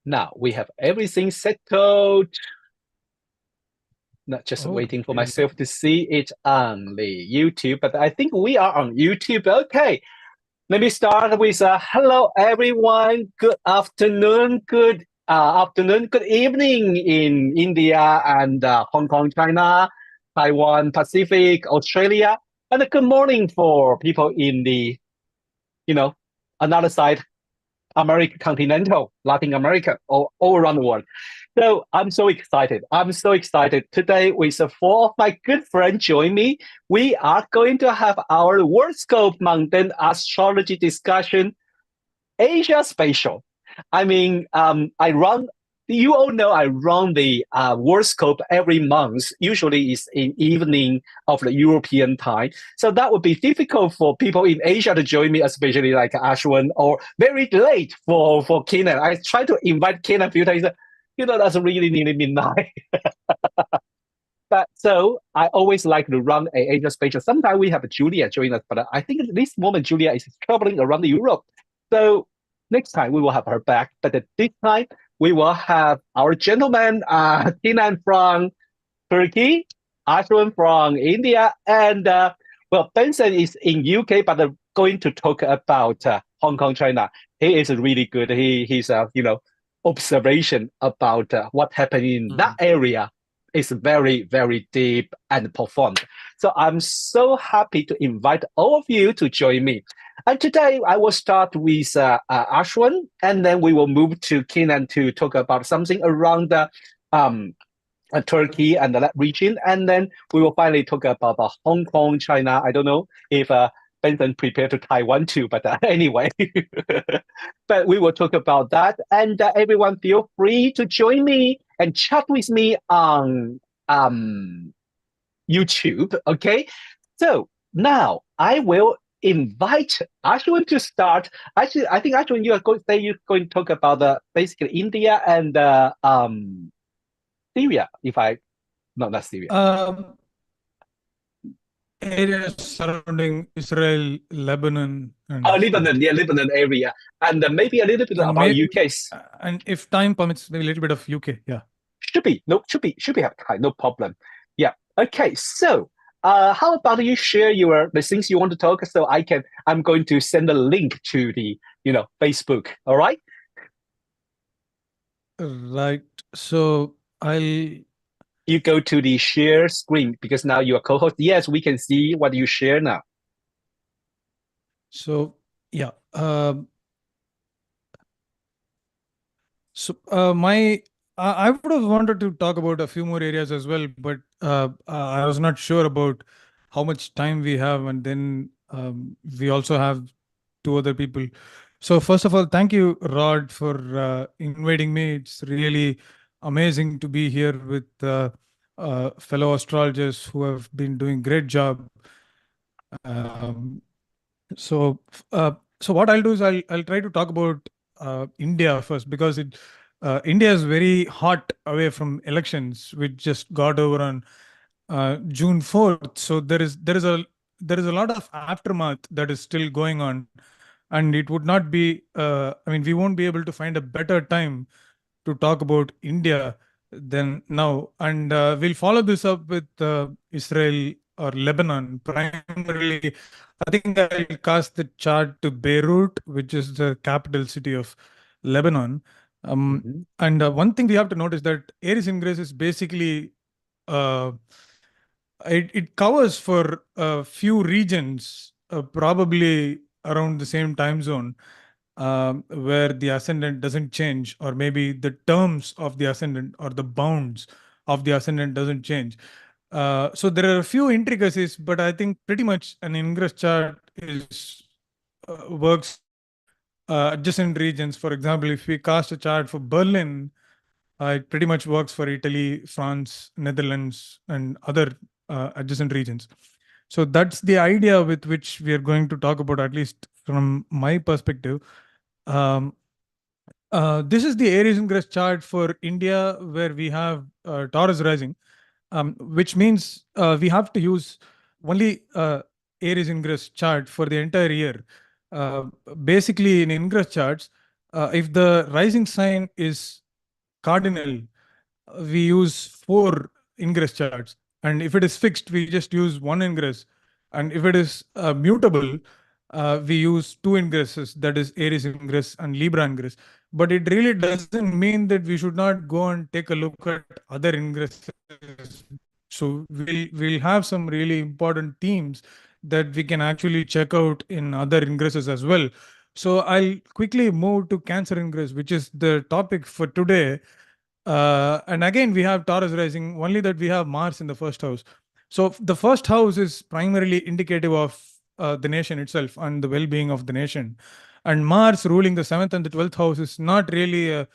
Now we have everything settled. Not just waiting for Okay. myself to see it on the YouTube, but I think we are on YouTube. Okay, let me start with hello everyone. Good afternoon. Good evening in India and Hong Kong, China, Taiwan, Pacific, Australia, and good morning for people in the another side, America continental, Latin America, all around the world. So I'm so excited. I'm so excited. Today, with four of my good friends join me, we are going to have our Worldscope Mundane astrology discussion, Asia Spatial. I mean, you all know I run the Worldscope every month. Usually it's in evening of the European time. So that would be difficult for people in Asia to join me, especially like Aswin, or very late for Kenan. I tried to invite Kenan a few times. That's really nearly midnight. But so I always like to run a Asia Spatial. Sometimes we have Julia join us, but I think at this moment Julia is traveling around Europe. So next time we will have her back. But at this time we will have our gentleman, Kenan from Turkey, Aswin from India, and Benson is in UK, but going to talk about Hong Kong, China. He is really good. He's observation about what happened in that area is very, very deep and profound. So I'm so happy to invite all of you to join me. And today I will start with Ashwin, and then we will move to Kenan to talk about something around Turkey and that region. And then we will finally talk about Hong Kong, China. I don't know if Benson prepared to Taiwan too, but anyway. But we will talk about that. And everyone feel free to join me and chat with me on YouTube. Okay. So now I will invite Ashwin to start. Actually, I think Ashwin, you're going to talk about basically India and Syria, if I no, not Syria. Areas surrounding Israel, Lebanon, and Lebanon, yeah, Lebanon area, and maybe a little bit and about may, UK's. and if time permits, maybe a little bit of UK. Yeah, Should be have time, no problem. Yeah. Okay. So, how about you share the things you want to talk, so I'm going to send a link to the Facebook. All right. right. So I'll You go to the share screen because now you are co-host. Yes, we can see what you share now. So yeah. I would have wanted to talk about a few more areas as well, but I was not sure about how much time we have, and then we also have two other people. So first of all, thank you, Rod, for inviting me. It's really amazing to be here with fellow astrologers who have been doing great job. Um, so, so what I'll do is I'll try to talk about India first, because India is very hot away from elections, which just got over on June 4th. So there is a lot of aftermath that is still going on, and it would not be. I mean, we won't be able to find a better time to talk about India than now, and we'll follow this up with Israel or Lebanon primarily. I think I'll cast the chart to Beirut, which is the capital city of Lebanon. And one thing we have to note is that Aries ingress is basically uh, it covers for a few regions, probably around the same time zone, where the ascendant doesn't change, or maybe the terms of the ascendant or the bounds of the ascendant doesn't change. So there are a few intricacies, but I think pretty much an ingress chart is works adjacent regions. For example, if we cast a chart for Berlin, it pretty much works for Italy, France, Netherlands, and other adjacent regions. So that's the idea with which we are going to talk about, at least from my perspective. Um, this is the Aries ingress chart for India, where we have Taurus rising, which means we have to use only Aries ingress chart for the entire year. Uh, Basically, in ingress charts, if the rising sign is cardinal, we use 4 ingress charts, and if it is fixed, we just use 1 ingress, and if it is mutable, we use 2 ingresses, that is Aries ingress and Libra ingress. But it really doesn't mean that we should not go and take a look at other ingresses. So we'll have some really important themes that we can actually check out in other ingresses as well. So I'll quickly move to Cancer ingress, which is the topic for today. And again, we have Taurus rising, only that we have Mars in the first house. So the first house is primarily indicative of the nation itself and the well-being of the nation. And Mars ruling the 7th and the 12th house is not really a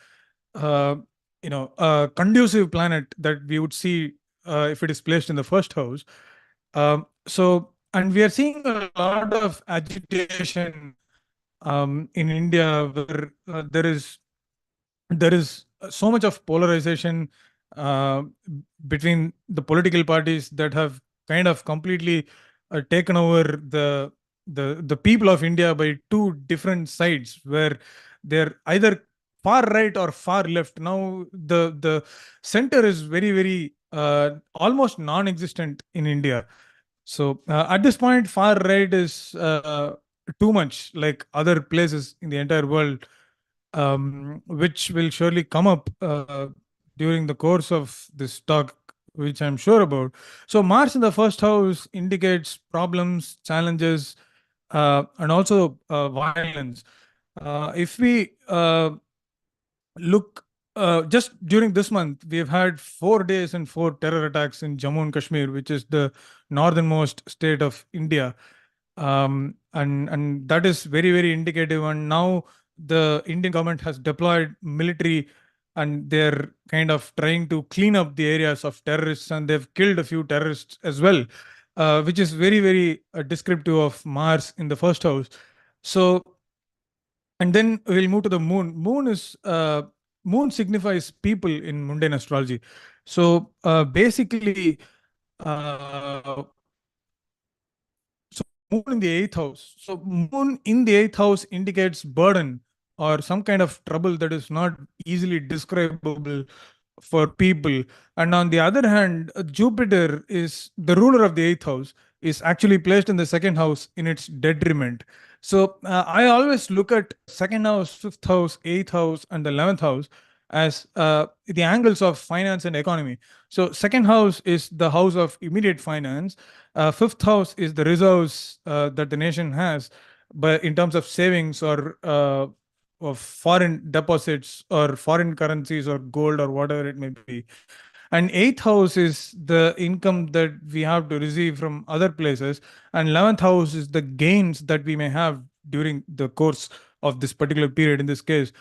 conducive planet that we would see if it is placed in the first house. And we are seeing a lot of agitation in India, where there is so much of polarization uh, between the political parties that have kind of completely taken over the people of India by two different sides, where they're either far right or far left. Now the center is very, very almost non-existent in India. So at this point, far right is too much like other places in the entire world, which will surely come up during the course of this talk, which I'm sure about. So Mars in the first house indicates problems, challenges, and also violence. If we look just during this month, we have had 4 days and 4 terror attacks in Jammu and Kashmir, which is the northernmost state of India. And that is very, very indicative. And now the Indian government has deployed military, and they're kind of trying to clean up the areas of terrorists, and they've killed a few terrorists as well, which is very, very descriptive of Mars in the first house. So, and then we'll move to the moon. Moon signifies people in mundane astrology. So basically, uh, moon in the 8th house. So moon in the 8th house indicates burden or some kind of trouble that is not easily describable for people. And on the other hand, Jupiter is the ruler of the 8th house, is actually placed in the second house in its detriment. So I always look at second house, 5th house, 8th house, and the 11th house as the angles of finance and economy. So second house is the house of immediate finance. 5th house is the reserves that the nation has, but in terms of savings or of foreign deposits or foreign currencies or gold or whatever it may be. And 8th house is the income that we have to receive from other places. And 11th house is the gains that we may have during the course of this particular period, in this case,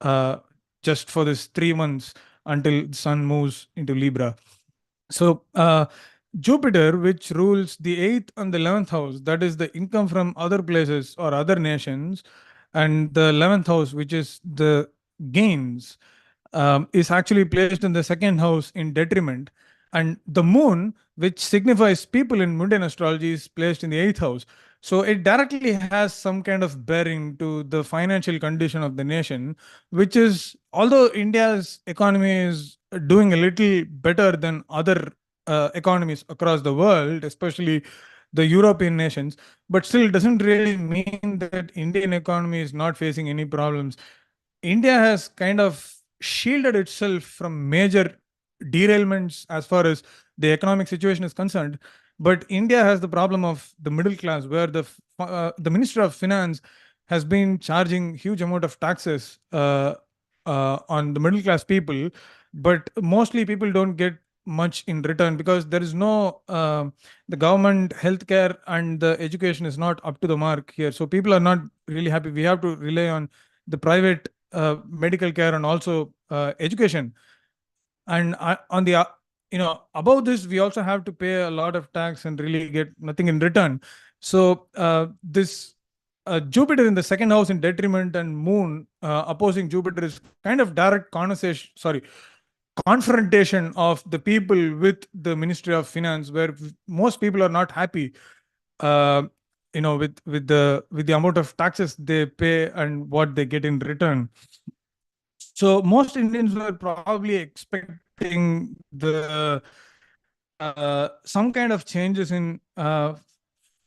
uh, just for this 3 months until the sun moves into Libra. So Jupiter, which rules the 8th and the 11th house, that is the income from other places or other nations, and the 11th house, which is the gains, is actually placed in the second house in detriment. And the moon, which signifies people in mundane astrology, is placed in the 8th house. So it directly has some kind of bearing to the financial condition of the nation, which is, although India's economy is doing a little better than other economies across the world, especially the European nations, but still doesn't really mean that Indian economy is not facing any problems. India has kind of shielded itself from major derailments as far as the economic situation is concerned. But India has the problem of the middle class, where the Minister of Finance has been charging huge amount of taxes on the middle class people, but mostly people don't get much in return because there is no the government healthcare and the education is not up to the mark here. So people are not really happy. We have to rely on the private medical care and also education. And on the above this, we also have to pay a lot of tax and really get nothing in return. So this Jupiter in the second house in detriment and moon opposing Jupiter is kind of direct conversation, sorry, confrontation of the people with the Ministry of Finance, where most people are not happy. Uh, with the amount of taxes they pay and what they get in return. So most Indians were probably expecting the some kind of changes in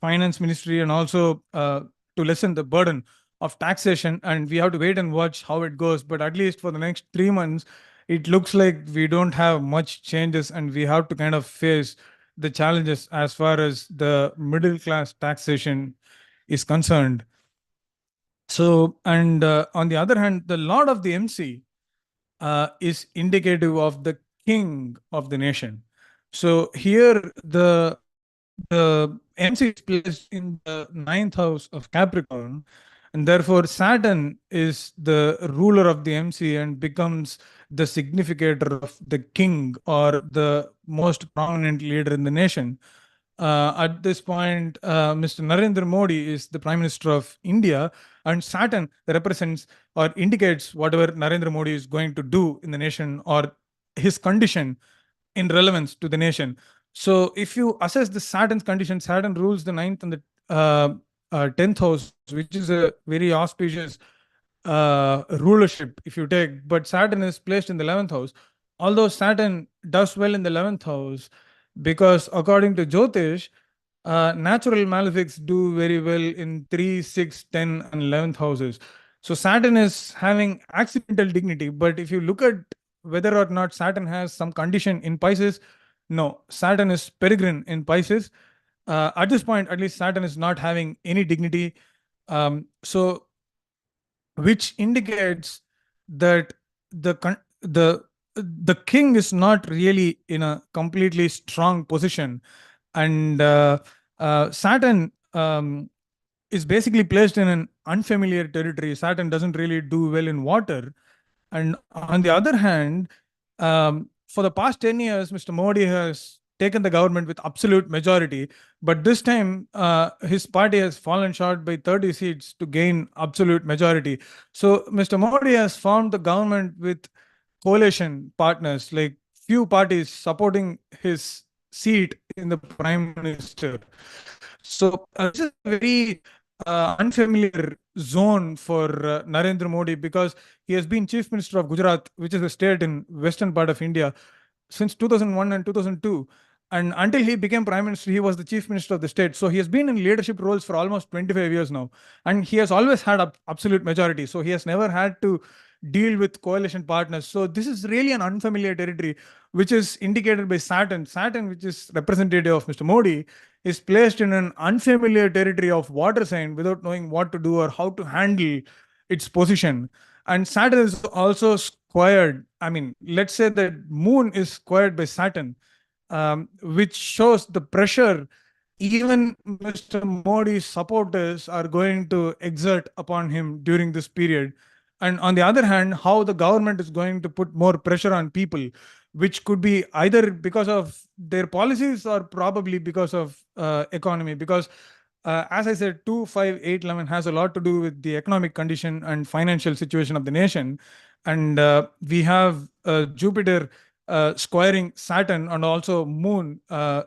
finance ministry, and also to lessen the burden of taxation. And we have to wait and watch how it goes. But at least for the next 3 months, it looks like we don't have much changes, and we have to kind of face the challenges as far as the middle class taxation is concerned. So, and on the other hand, the Lord of the MC is indicative of the king of the nation. So here the MC is placed in the ninth house of Capricorn, and therefore Saturn is the ruler of the MC and becomes the significator of the king, or the most prominent leader in the nation. At this point, Mr. Narendra Modi is the Prime Minister of India, and Saturn represents or indicates whatever Narendra Modi is going to do in the nation, or his condition in relevance to the nation. So if you assess the Saturn's condition, Saturn rules the ninth and the 10th house, which is a very auspicious rulership if you take. But Saturn is placed in the 11th house. Although Saturn does well in the 11th house, because according to Jyotish, natural malefics do very well in 3, 6, 10, and 11th houses. So Saturn is having accidental dignity. But if you look at whether or not Saturn has some condition in Pisces, no, Saturn is peregrine in Pisces. At this point, at least Saturn is not having any dignity. So, which indicates that the king is not really in a completely strong position, and Saturn is basically placed in an unfamiliar territory. Saturn doesn't really do well in water. And on the other hand, for the past 10 years, Mr. Modi has taken the government with absolute majority. But this time, his party has fallen short by 30 seats to gain absolute majority. So Mr. Modi has formed the government with coalition partners, like few parties supporting his seat in the prime minister. So this is a very unfamiliar zone for Narendra Modi, because he has been chief minister of Gujarat, which is a state in western part of India, since 2001 and 2002. And until he became prime minister, he was the chief minister of the state. So he has been in leadership roles for almost 25 years now. And he has always had absolute majority. So he has never had to deal with coalition partners. So this is really an unfamiliar territory, which is indicated by Saturn. Saturn, which is representative of Mr. Modi, is placed in an unfamiliar territory of water sign without knowing what to do or how to handle its position. And Saturn is also squared. I mean, let's say that Moon is squared by Saturn, which shows the pressure even Mr. Modi's supporters are going to exert upon him during this period. And on the other hand, how the government is going to put more pressure on people, which could be either because of their policies or probably because of economy. Because as I said, 2, 5, 8, 11 has a lot to do with the economic condition and financial situation of the nation. And we have Jupiter squaring Saturn, and also Moon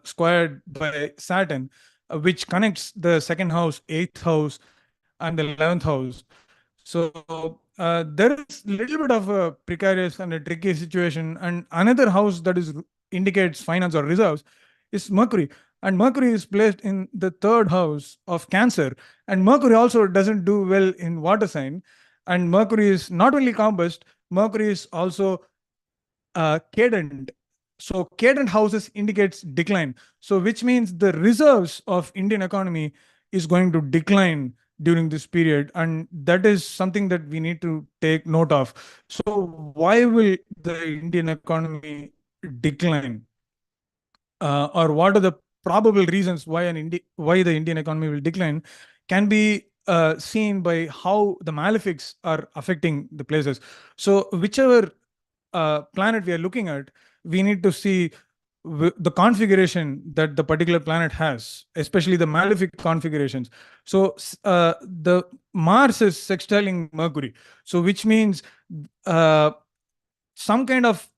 squared by Saturn, which connects the second house, 8th house, and the 11th house. So there is a little bit of a precarious and a tricky situation. And another house that indicates finance or reserves is Mercury. And Mercury is placed in the 3rd house of Cancer. And Mercury also doesn't do well in water sign. And Mercury is not only combust, Mercury is also cadent. So cadent houses indicates decline. So which means the reserves of Indian economy is going to decline during this period, and that is something that we need to take note of. So why will the Indian economy decline, or what are the probable reasons why why the Indian economy will decline, can be seen by how the malefics are affecting the places. So whichever planet we are looking at, we need to see the configuration that the particular planet has, especially the malefic configurations. So the Mars is sextiling Mercury, so which means some kind of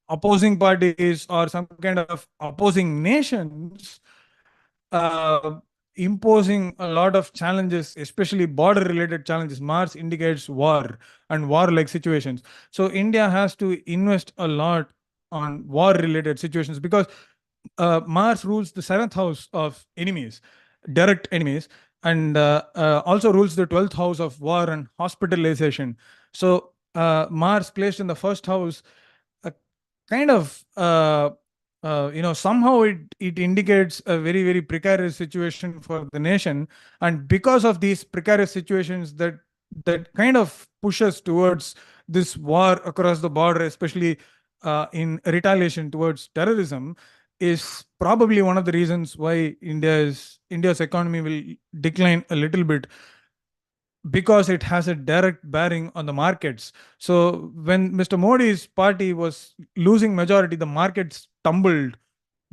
opposing parties or some kind of opposing nations imposing a lot of challenges, especially border related challenges. Mars indicates war and war like situations. So India has to invest a lot on war related situations because Mars rules the seventh house of enemies, direct enemies, and also rules the 12th house of war and hospitalization. So Mars placed in the first house uh, kind of somehow it indicates a very precarious situation for the nation, and because of these precarious situations that kind of pushes towards this war across the border, especially in retaliation towards terrorism, is probably one of the reasons why India's economy will decline a little bit, because it has a direct bearing on the markets. So when Mr. Modi's party was losing majority, the markets tumbled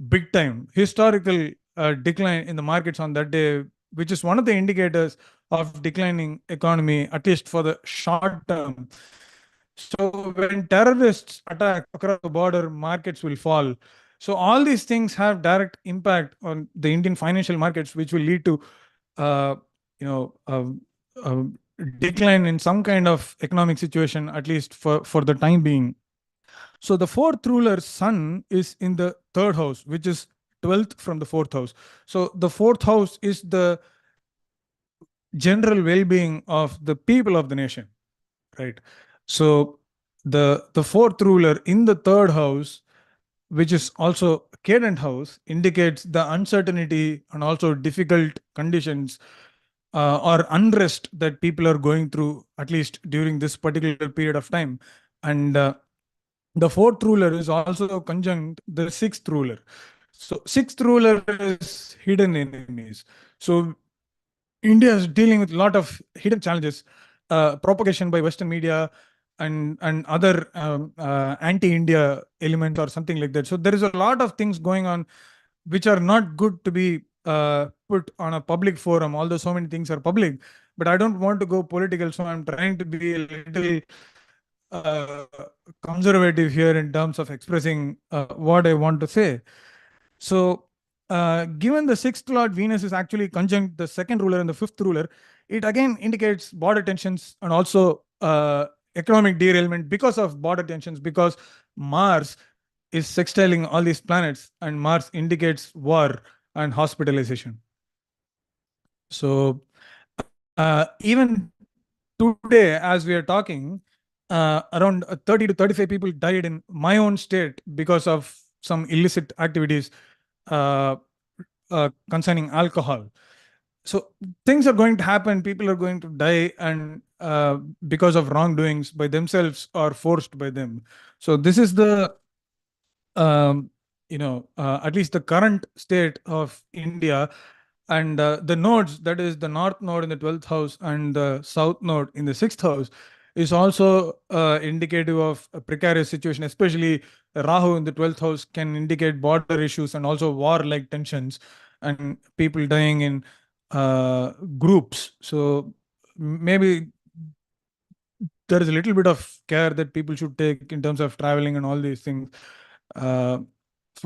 big time. Historical decline in the markets on that day, which is one of the indicators of declining economy, at least for the short term. So when terrorists attack across the border, markets will fall. So all these things have direct impact on the Indian financial markets, which will lead to uh, you know decline in some kind of economic situation, at least for the time being. So the fourth ruler's sun is in the third house, which is 12th from the fourth house. So the fourth house is the general well-being of the people of the nation, right? So the fourth ruler in the third house, which is also cadent house, indicates the uncertainty and also difficult conditions or unrest that people are going through, at least during this particular period of time. And the fourth ruler is also conjunct the sixth ruler. So sixth ruler is hidden enemies. So India is dealing with a lot of hidden challenges, propagation by Western media and other anti-India elements or something like that. So there is a lot of things going on which are not good to be put on a public forum, although so many things are public. But I don't want to go political, so I'm trying to be a little uh, conservative here in terms of expressing what I want to say. So, given the sixth lord Venus is actually conjunct the second ruler and the fifth ruler, it again indicates border tensions and also economic derailment because of border tensions, because Mars is sextiling all these planets and Mars indicates war and hospitalization. So, even today, as we are talking, around 30 to 35 people died in my own state because of some illicit activities uh, concerning alcohol. So things are going to happen. People are going to die, and because of wrongdoings by themselves or forced by them. So this is the at least the current state of India, and the nodes, that is the north node in the 12th house and the south node in the 6th house, is also indicative of a precarious situation. Especially Rahu in the 12th house can indicate border issues and also war-like tensions and people dying in groups. So maybe there is a little bit of care that people should take in terms of traveling and all these things uh,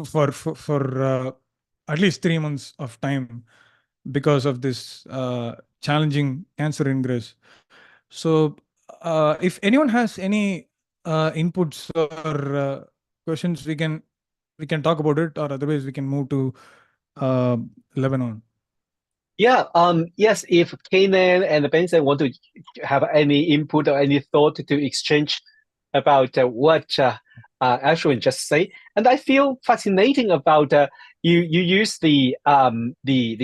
for at least 3 months of time because of this challenging cancer ingress. So, if anyone has any inputs or questions, we can talk about it, or otherwise we can move to uh, Lebanon. Yeah, yes, if Kenan and Benson want to have any input or any thought to exchange about what Ashwin just said, and I feel fascinating about you use the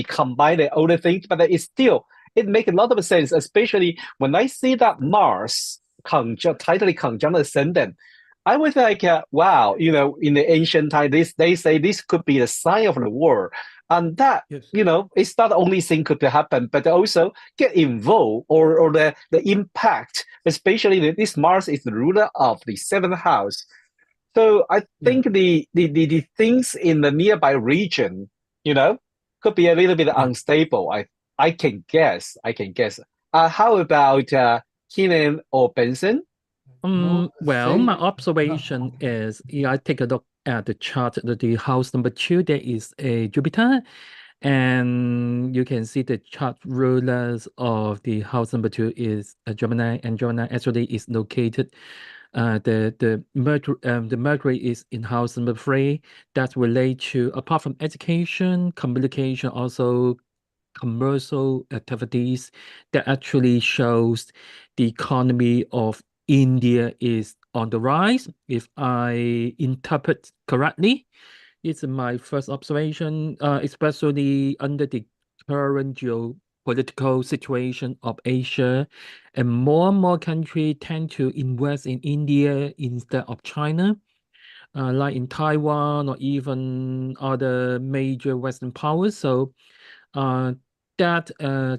combine the older things, but it's still it makes a lot of sense, especially when I see that Mars tightly conjunct ascendant. I was like, wow, in the ancient time, they say this could be the sign of the war, and that Yes. it's not the only thing could happen, but also get involved or the impact, especially this Mars is the ruler of the seventh house. So I Yeah. think the things in the nearby region, could be a little bit Yeah. unstable. I can guess. I can guess. How about Kenan or Benson? Well, my observation is, I take a look at the chart, the house number 2, there is a Jupiter, And you can see the chart rulers of the house number 2 is Gemini, and Gemini actually is located. The Mercury is in house number 3. That relate to, apart from education, communication, also commercial activities. That actually shows the economy of India is on the rise, if I interpret correctly. It's my first observation, especially under the current geopolitical situation of Asia, and more countries tend to invest in India instead of China, like in Taiwan or even other major Western powers. So that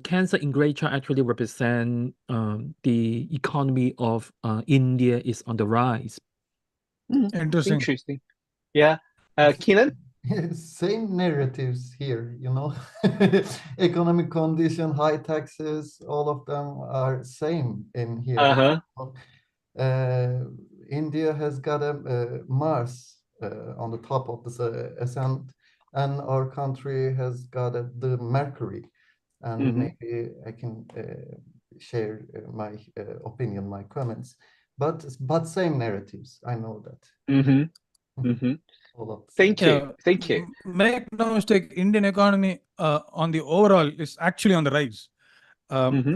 Cancer in Great Chart actually represent the economy of India is on the rise. Interesting. Interesting. Yeah. Kenan? Same narratives here, you know. Economic condition, high taxes, all of them are same in here. India has got a Mars on the top of the ascent, and our country has got the Mercury. And maybe I can share my opinion, my comments, but same narratives. I know that. Thank you. Thank you. Make no mistake, Indian economy on the overall is actually on the rise,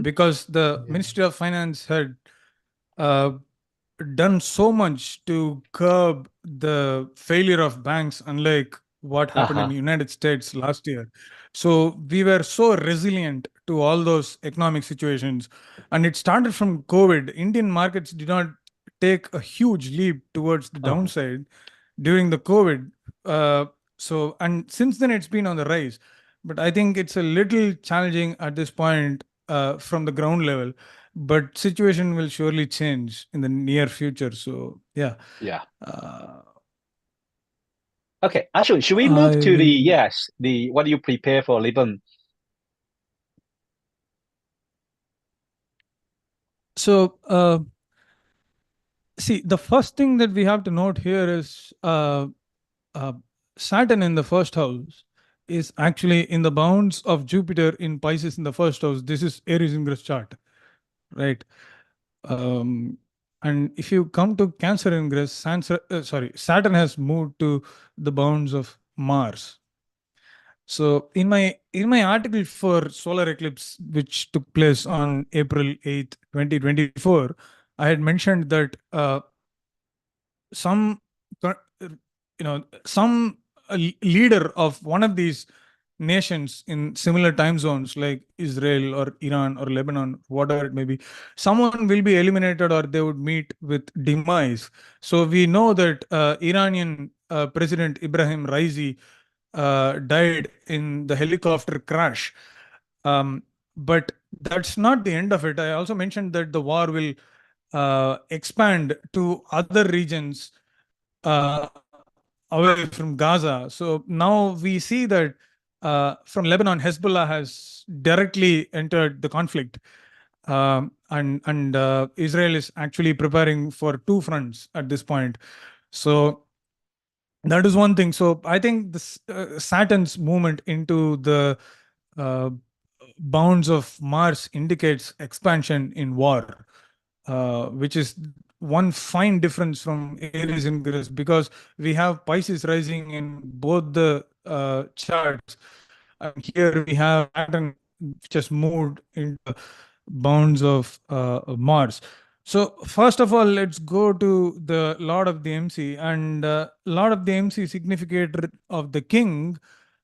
because the Ministry of Finance had done so much to curb the failure of banks, unlike what happened in the United States last year. So we were so resilient to all those economic situations, and it started from COVID. Indian markets did not take a huge leap towards the downside during the COVID. And since then it's been on the rise. But I think it's a little challenging at this point from the ground level. But situation will surely change in the near future. So yeah. Yeah. Okay, Aswin, should we move to the what do you prepare for Liban? So see, the first thing that we have to note here is Saturn in the first house is actually in the bounds of Jupiter in Pisces in the first house. This is Aries ingress chart, right? And if you come to Cancer ingress, Saturn has moved to the bounds of Mars. So in my article for solar eclipse, which took place on April 8th, 2024, I had mentioned that some leader of one of these nations in similar time zones like Israel or Iran or Lebanon, whatever it may be, someone will be eliminated or they would meet with demise. So we know that Iranian President Ibrahim Raisi died in the helicopter crash. But that's not the end of it. I also mentioned that the war will expand to other regions away from Gaza. So now we see that from Lebanon, Hezbollah has directly entered the conflict. And Israel is actually preparing for two fronts at this point. So that is one thing. So I think this Saturn's movement into the bounds of Mars indicates expansion in war, which is one fine difference from Aries ingress, because we have Pisces rising in both the charts, and here we have Saturn just moved into bounds of Mars. So first of all, let's go to the Lord of the MC, and Lord of the MC significator of the king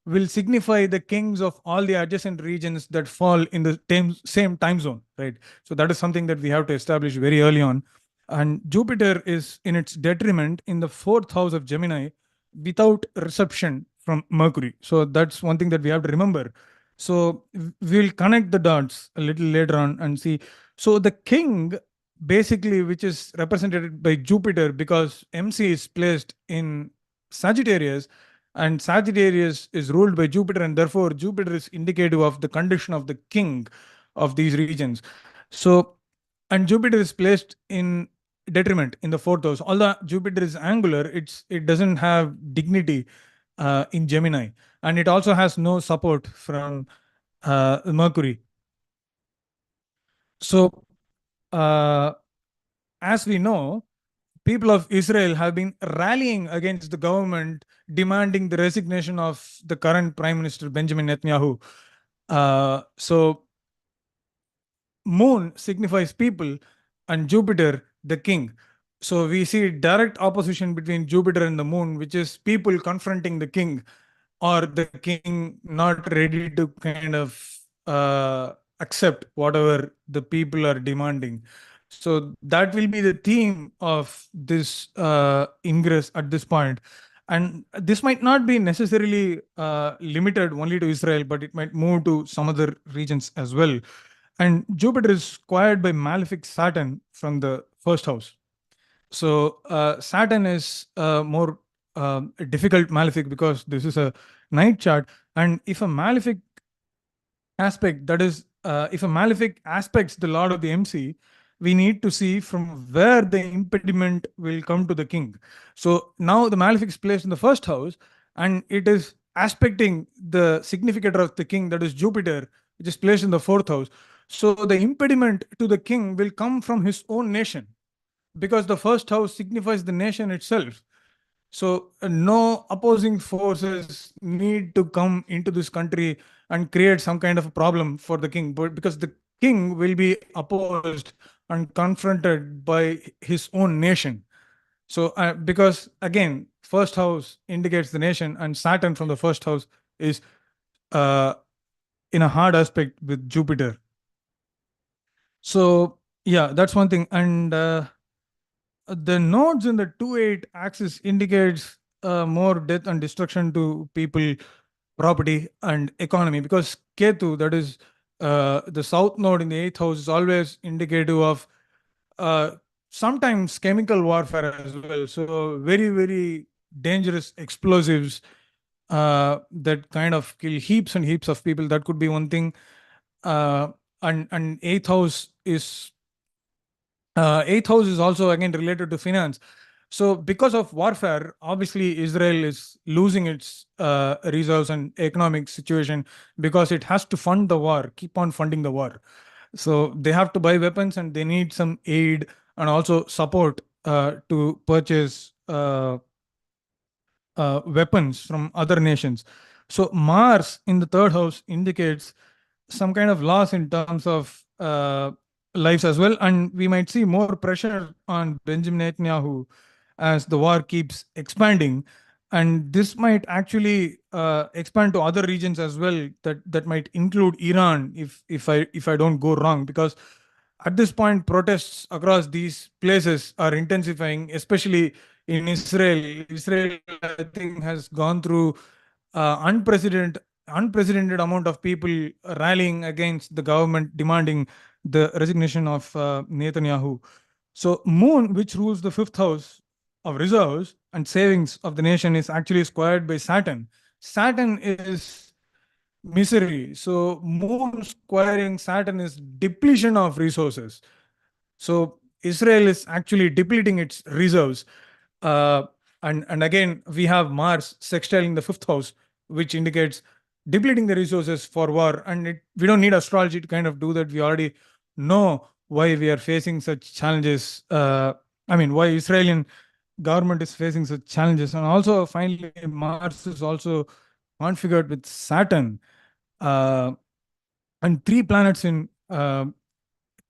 will signify the kings of all the adjacent regions that fall in the same time zone, right? So that is something that we have to establish very early on. And Jupiter is in its detriment in the fourth house of Gemini without reception from Mercury. So that's one thing that we have to remember. So we'll connect the dots a little later on and see. So the king, basically, which is represented by Jupiter, because MC is placed in Sagittarius, and Sagittarius is ruled by Jupiter, and therefore Jupiter is indicative of the condition of the king of these regions. So, and Jupiter is placed in detriment in the fourth house. Although Jupiter is angular, it doesn't have dignity in Gemini, and it also has no support from Mercury. So, as we know, people of Israel have been rallying against the government, demanding the resignation of the current Prime Minister Benjamin Netanyahu. So, Moon signifies people, and Jupiter the king. So we see direct opposition between Jupiter and the Moon, which is people confronting the king, or the king not ready to kind of accept whatever the people are demanding. So that will be the theme of this ingress at this point. And this might not be necessarily limited only to Israel, but it might move to some other regions as well. And Jupiter is squared by malefic Saturn from the first house. So Saturn is more a difficult malefic because this is a night chart. And if a malefic aspect, that is, if a malefic aspects the Lord of the MC, we need to see from where the impediment will come to the king. So now the malefic is placed in the first house, and it is aspecting the significator of the king, that is Jupiter, which is placed in the fourth house. So the impediment to the king will come from his own nation, because the first house signifies the nation itself. So no opposing forces need to come into this country and create some kind of a problem for the king, but because the king will be opposed and confronted by his own nation. So because again, first house indicates the nation, and Saturn from the first house is in a hard aspect with Jupiter. So yeah, that's one thing. And the nodes in the 2-8 axis indicates more death and destruction to people, property, and economy, because Ketu, that is the south node in the 8th house, is always indicative of sometimes chemical warfare as well. So very, very dangerous explosives that kind of kill heaps and heaps of people. That could be one thing. And 8th house is 8th house is also again related to finance. So because of warfare, obviously Israel is losing its reserves and economic situation, because it has to fund the war, keep on funding the war. So they have to buy weapons, and they need some aid and also support to purchase weapons from other nations. So Mars in the 3rd house indicates some kind of loss in terms of lives as well. And we might see more pressure on Benjamin Netanyahu as the war keeps expanding. And this might actually expand to other regions as well, that might include Iran, if I don't go wrong, because at this point protests across these places are intensifying, especially in Israel. Israel, I think, has gone through unprecedented amount of people rallying against the government, demanding the resignation of Netanyahu. So Moon, which rules the 5th house of reserves and savings of the nation, is actually squared by Saturn. Saturn is misery. So Moon squaring Saturn is depletion of resources. So Israel is actually depleting its reserves. And again, we have Mars sextiling the 5th house, which indicates depleting the resources for war. And we don't need astrology to kind of do that. We already know why we are facing such challenges. Why Israeli government is facing such challenges. And also, finally, Mars is also configured with Saturn, and 3 planets in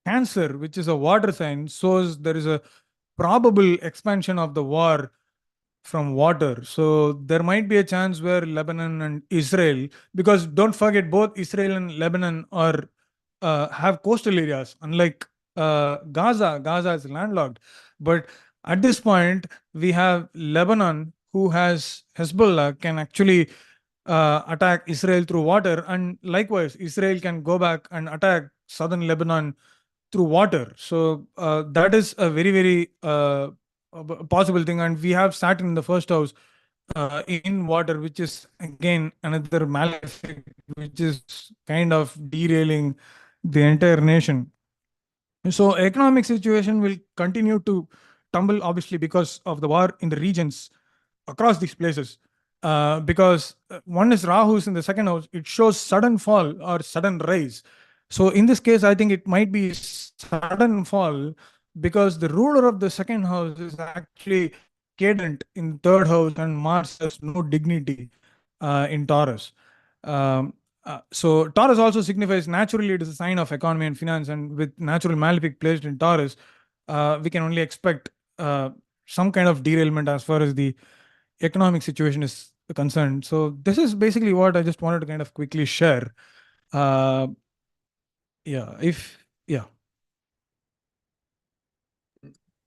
Cancer, which is a water sign, shows there is a probable expansion of the war from water. So there might be a chance where Lebanon and Israel, because don't forget, both Israel and Lebanon are have coastal areas, unlike Gaza. Gaza is landlocked. But at this point, we have Lebanon, who has Hezbollah, can actually attack Israel through water, and likewise Israel can go back and attack southern Lebanon through water. So that is a very, very possible thing. And we have Saturn in the 1st house in water, which is again another malefic, which is kind of derailing the entire nation. So economic situation will continue to tumble, obviously, because of the war in the regions across these places. because one is Rahu's in the second house, it shows sudden fall or sudden rise. So in this case, I think it might be sudden fall because the ruler of the second house is actually cadent in third house, and Mars has no dignity in Taurus. So Taurus also signifies, naturally it is a sign of economy and finance, and with natural malefic placed in Taurus, we can only expect some kind of derailment as far as the economic situation is concerned. So this is basically what I just wanted to kind of quickly share. Yeah, yeah.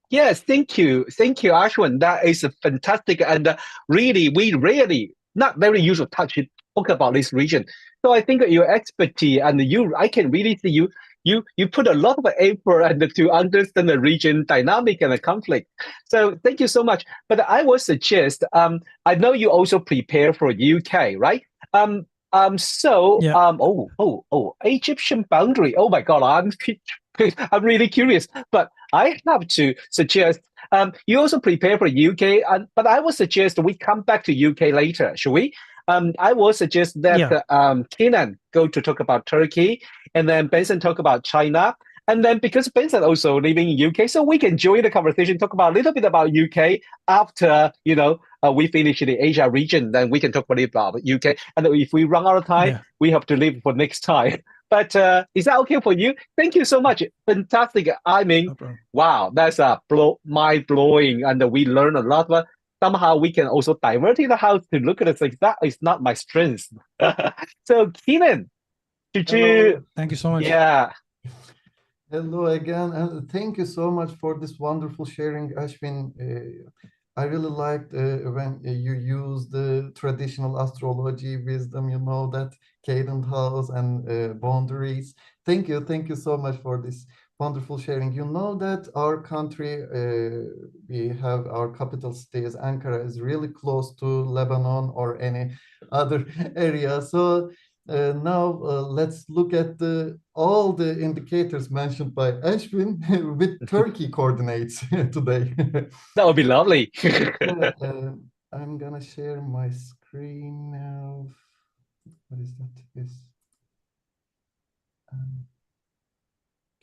Yes, thank you, Ashwin. That is a fantastic, and really, we really not very usual touch talk about this region. So I think your expertise and I can really see you put a lot of effort and to understand the region dynamic and the conflict. So thank you so much. But I would suggest, I know you also prepare for UK, right? Yeah. Egyptian boundary. Oh my God, I'm really curious. But I have to suggest, you also prepare for UK, but I would suggest we come back to UK later, should we? I would suggest that Kenan go to talk about Turkey, and then Benson talk about China. And then because Benson also living in UK, so we can join the conversation, talk about a little bit about UK after, we finish the Asia region, then we can talk a little about UK. And if we run out of time, we have to leave for next time. But is that okay for you? Thank you so much. Fantastic. I mean, wow, that's mind-blowing. And we learn a lot. But somehow we can also divert the house to look at it. Like, that is not my strength. So, Kenan, could you? Thank you so much. Yeah. Hello again, and thank you so much for this wonderful sharing, Ashwin. I really liked when you use the traditional astrology wisdom, that cadent house and boundaries. Thank you so much for this wonderful sharing. You know that our country, we have our capital city is Ankara, is really close to Lebanon or any other area. So now let's look at all the indicators mentioned by Ashwin with Turkey coordinates today. That would be lovely. I'm gonna share my screen now. What is that?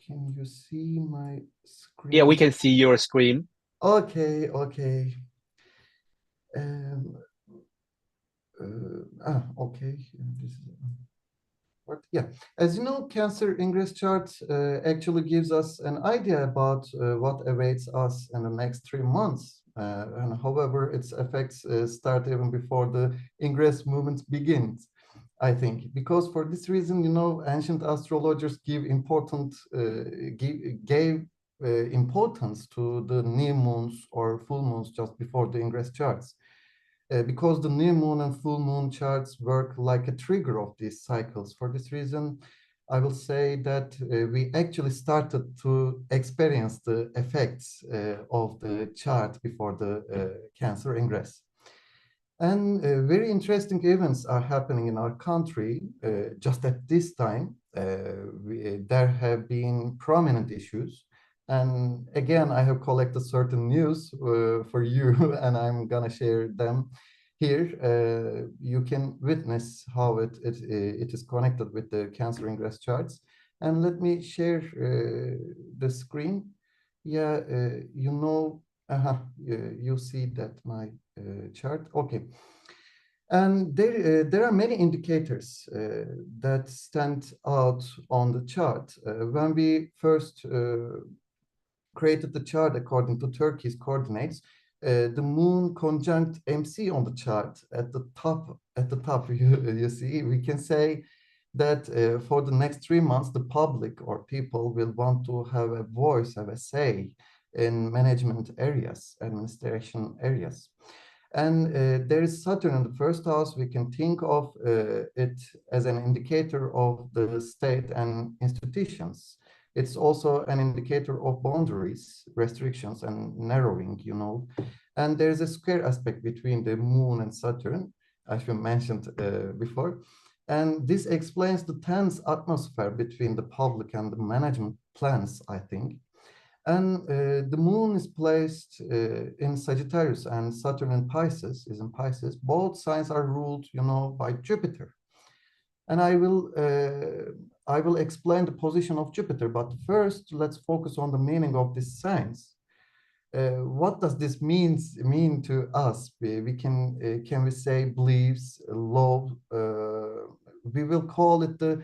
Can you see my screen? Yeah, we can see your screen. Okay. Okay. This is, yeah, as you know, Cancer ingress chart actually gives us an idea about what awaits us in the next 3 months. And however, its effects start even before the ingress movement begins, I think, because for this reason, ancient astrologers gave importance to the new moons or full moons just before the ingress charts. Because the new moon and full moon charts work like a trigger of these cycles. For this reason, I will say that we actually started to experience the effects of the chart before the Cancer ingress. And very interesting events are happening in our country just at this time. There have been prominent issues. And again, I have collected certain news for you, and I'm gonna share them here. You can witness how it is connected with the Cancer ingress charts. And let me share the screen. Yeah, you see that my chart. Okay. And there are many indicators that stand out on the chart. When we first created the chart according to Turkey's coordinates, the moon conjunct MC on the chart at the top you see, we can say that for the next 3 months, the public or people will want to have a voice, have a say in management areas, administration areas. And there is Saturn in the first house. We can think of it as an indicator of the state and institutions. It's also an indicator of boundaries, restrictions, and narrowing, And there's a square aspect between the moon and Saturn, as you mentioned before. And this explains the tense atmosphere between the public and the management plans, I think. And the moon is placed in Sagittarius, and Saturn in Pisces is in Pisces. Both signs are ruled, you know, by Jupiter. And I will explain the position of Jupiter, but first let's focus on the meaning of these signs. What does this mean to us? We can we say beliefs, law? We will call it the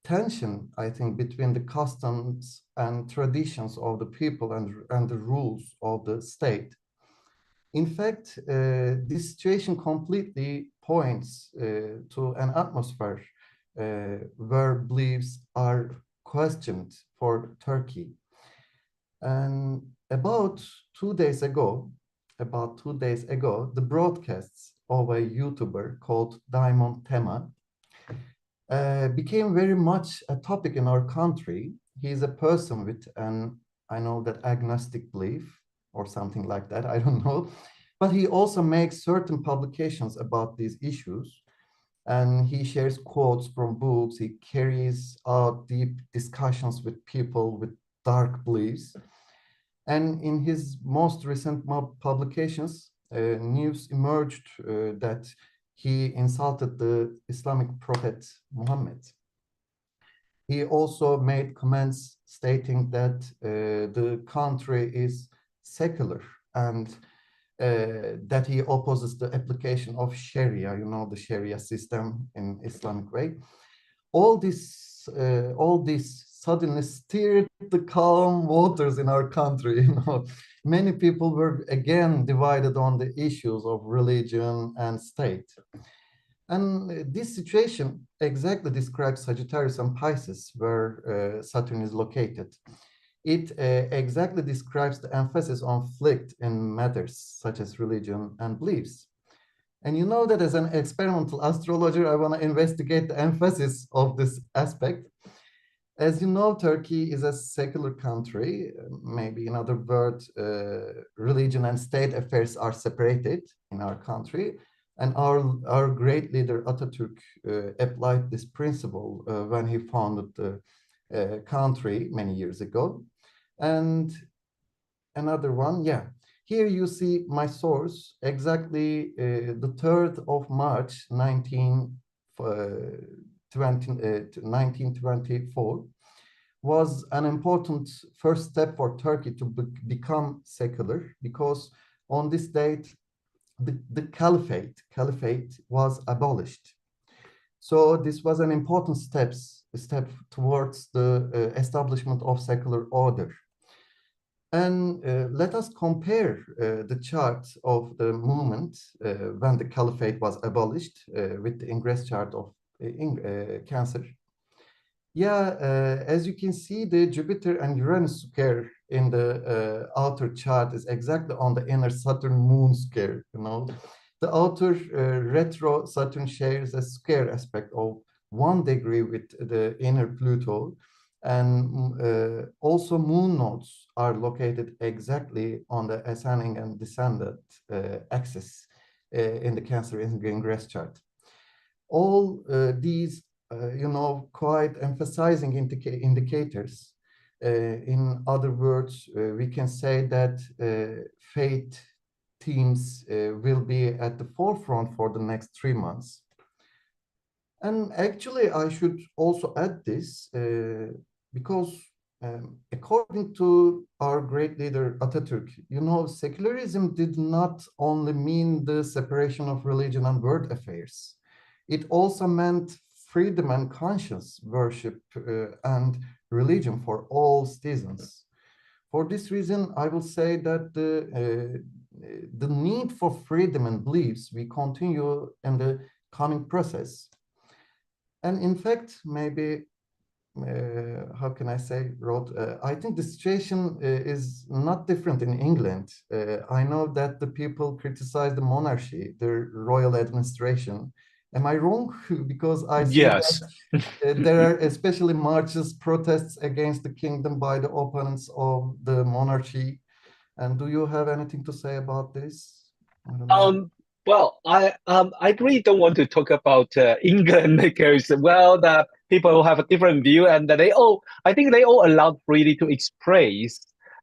tension, I think, between the customs and traditions of the people and the rules of the state. In fact, this situation completely points to an atmosphere where beliefs are questioned for Turkey. And about 2 days ago, the broadcasts of a YouTuber called Diamond Tema became very much a topic in our country. He is a person with an, I know that, agnostic belief or something like that, I don't know. But he also makes certain publications about these issues, and he shares quotes from books. He carries out deep discussions with people with dark beliefs. And in his most recent publications, news emerged that he insulted the Islamic prophet Muhammad. He also made comments stating that the country is secular and that he opposes the application of Sharia, you know, the Sharia system in Islamic way. All this suddenly stirred the calm waters in our country. You know, many people were again divided on the issues of religion and state. And this situation exactly describes Sagittarius and Pisces, where Saturn is located. It exactly describes the emphasis on conflict in matters such as religion and beliefs. And you know that as an experimental astrologer, I want to investigate the emphasis of this aspect. As you know, Turkey is a secular country. Maybe in other words, religion and state affairs are separated in our country. And our great leader Atatürk applied this principle when he founded the country many years ago. And another one, yeah. Here you see my source, exactly the 3rd of March, 1924, was an important first step for Turkey to become secular, because on this date, the caliphate was abolished. So this was an important step towards the establishment of secular order. And let us compare the chart of the movement when the caliphate was abolished with the ingress chart of Cancer. Yeah, as you can see, the Jupiter and Uranus square in the outer chart is exactly on the inner Saturn-Moon square. You know, the outer retro Saturn shares a square aspect of 1 degree with the inner Pluto. And also moon nodes are located exactly on the ascending and descendant axis in the Cancer ingress chart. All these, you know, quite emphasizing indicators. In other words, we can say that faith themes will be at the forefront for the next 3 months. And actually, I should also add this because according to our great leader Atatürk, you know, secularism did not only mean the separation of religion and world affairs. It also meant freedom and conscience worship and religion for all citizens. For this reason, I will say that the need for freedom and beliefs will continue in the coming process. And in fact, maybe, how can I say, Rod, I think the situation is not different in England. I know that the people criticize the monarchy, the royal administration. Am I wrong? Because I see Yes. that there are especially marches, protests against the kingdom by the opponents of the monarchy. And do you have anything to say about this? I don't know. Well, I really don't want to talk about England because, well, the people have a different view, and I think they all allowed freely to express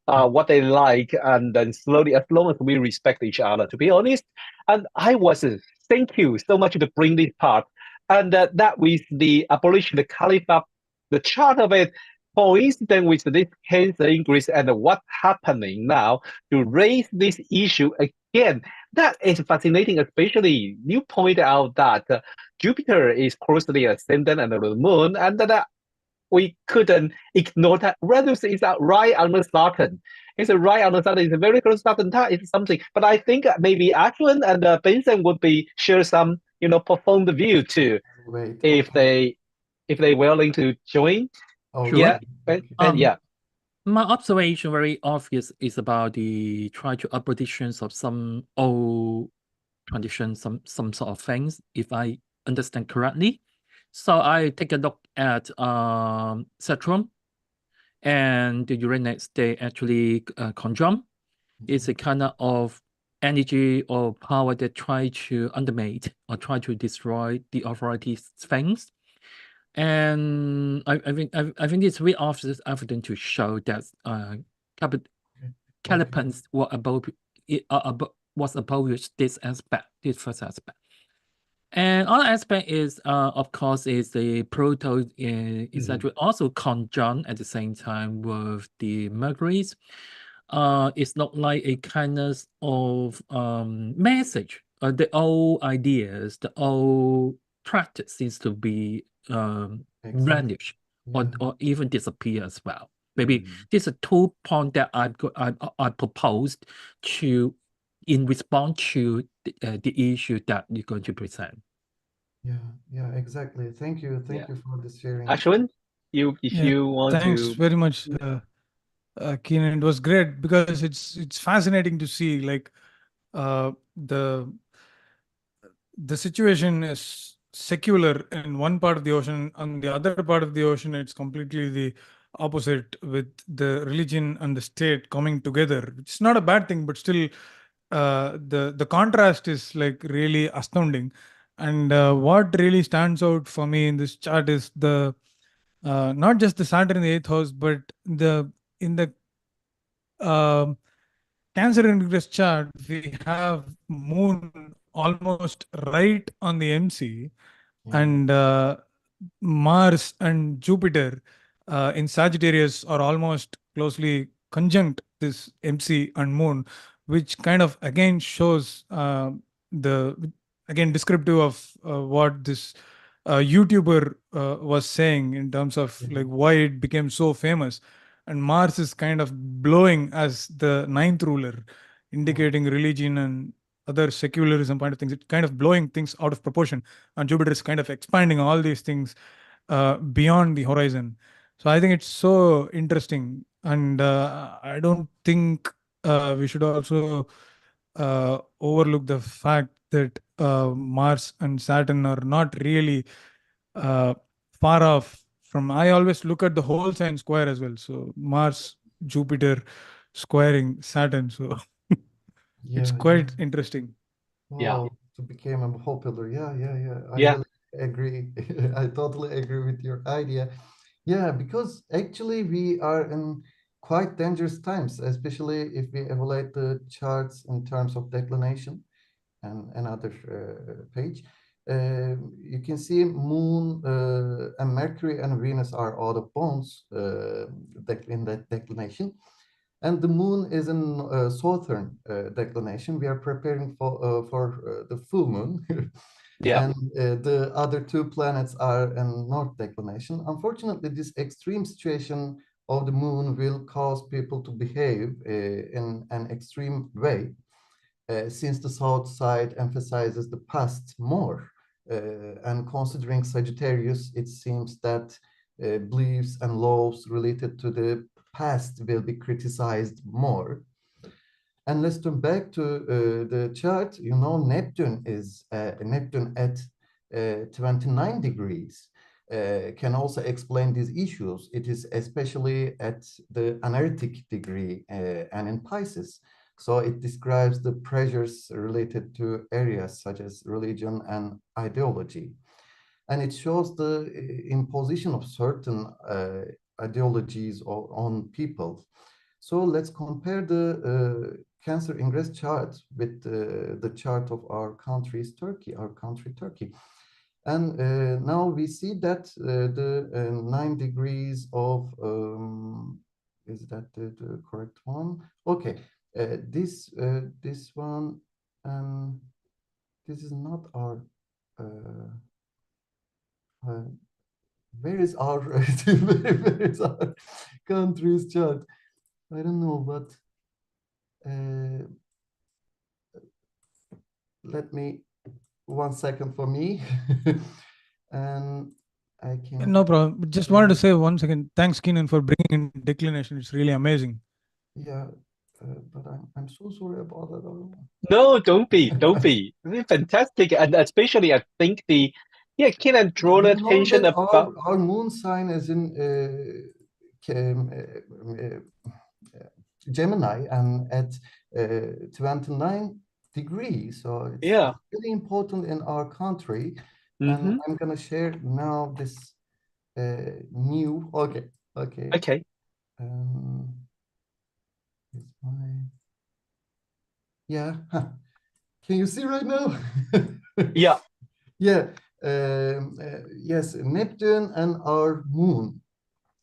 what they like, and then slowly, as long as we respect each other, to be honest. And I was thank you so much to bring this part, and that with the abolition of the caliphate, the chart of it coincident with this cancer increase and what's happening now to raise this issue again. That is fascinating, especially you point out that Jupiter is closely ascendant and the moon, and that we couldn't ignore that. Venus is right under Saturn. It's right under Saturn. It's a very close Saturn. That is something. But I think maybe Aswin and Benson would be share some, profound view too, Wait, if okay. they willing to join. Okay. Yeah, Ben, yeah. My observation very obvious is about the try to uppositions of some old traditions, some sort of things, if I understand correctly. So I take a look at Saturn and the Uranus, they actually conjunct. It's a kind of energy or power that try to undermine or try to destroy the authority things. And I think it's very obvious evident to show that Calipans were above was opposed this aspect, this first aspect. And other aspect is, of course, is the proto, etc. Also conjunct at the same time with the Mercury's. It's not like a kind of message. The old ideas, the old practice seems to be vanished or even disappear as well. Maybe this is a 2 point that I proposed to in response to the issue that you're going to present. Yeah, exactly. Thank you for this sharing. Ashwin, if you want thanks to. very much, Kenan. It was great because it's fascinating to see like the situation is secular in one part of the ocean. On the other part of the ocean, it's completely the opposite, with the religion and the state coming together. It's not a bad thing, but still the contrast is like really astounding. And what really stands out for me in this chart is the not just the Saturn in the 8th house, but in the Cancer ingress chart, we have Moon almost right on the MC, and Mars and Jupiter in Sagittarius are almost closely conjunct this MC and Moon, which kind of again shows the again descriptive of what this YouTuber was saying in terms of like why it became so famous. And Mars is kind of blowing as the 9th ruler, indicating religion and other secularism kind of things. It's kind of blowing things out of proportion, and Jupiter is kind of expanding all these things beyond the horizon. So I think it's so interesting, and I don't think we should also overlook the fact that Mars and Saturn are not really far off from. I always look at the whole sign square as well. So Mars, Jupiter squaring Saturn. So it's quite interesting. Wow, to become a popular. Yeah. I Yeah. really agree. I totally agree with your idea. Yeah, because actually we are in quite dangerous times, especially if we evaluate the charts in terms of declination. And another page. You can see Moon and Mercury and Venus are out of bounds in that declination. And the Moon is in southern declination. We are preparing for the full moon. Yeah. And the other two planets are in north declination. Unfortunately, this extreme situation of the Moon will cause people to behave in an extreme way. Since the south side emphasizes the past more, and considering Sagittarius, it seems that beliefs and laws related to the past will be criticized more. And let's turn back to the chart. Neptune is Neptune at 29 degrees. Can also explain these issues. It is especially at the analytic degree and in Pisces. So it describes the pressures related to areas such as religion and ideology. And it shows the imposition of certain ideologies on people. So let's compare the Cancer ingress chart with the chart of our country, Turkey. And now we see that the 9 degrees of, is that the correct one? Okay, this one, and this is not our, where is our, where is our country's chart? I don't know, but let me, 1 second for me. And I can. No problem. Just wanted to say 1 second. Thanks, Kenan, for bringing in declination. It's really amazing. Yeah, but I'm so sorry about that. No, don't be. It's fantastic, and especially I think Kenan draw You know attention that about. our moon sign is in Gemini and at 29 degrees. So it's really important in our country. And I'm gonna share now this new. Okay. Yeah. Can you see right now? Yeah. Yeah. Yes, Neptune and our moon.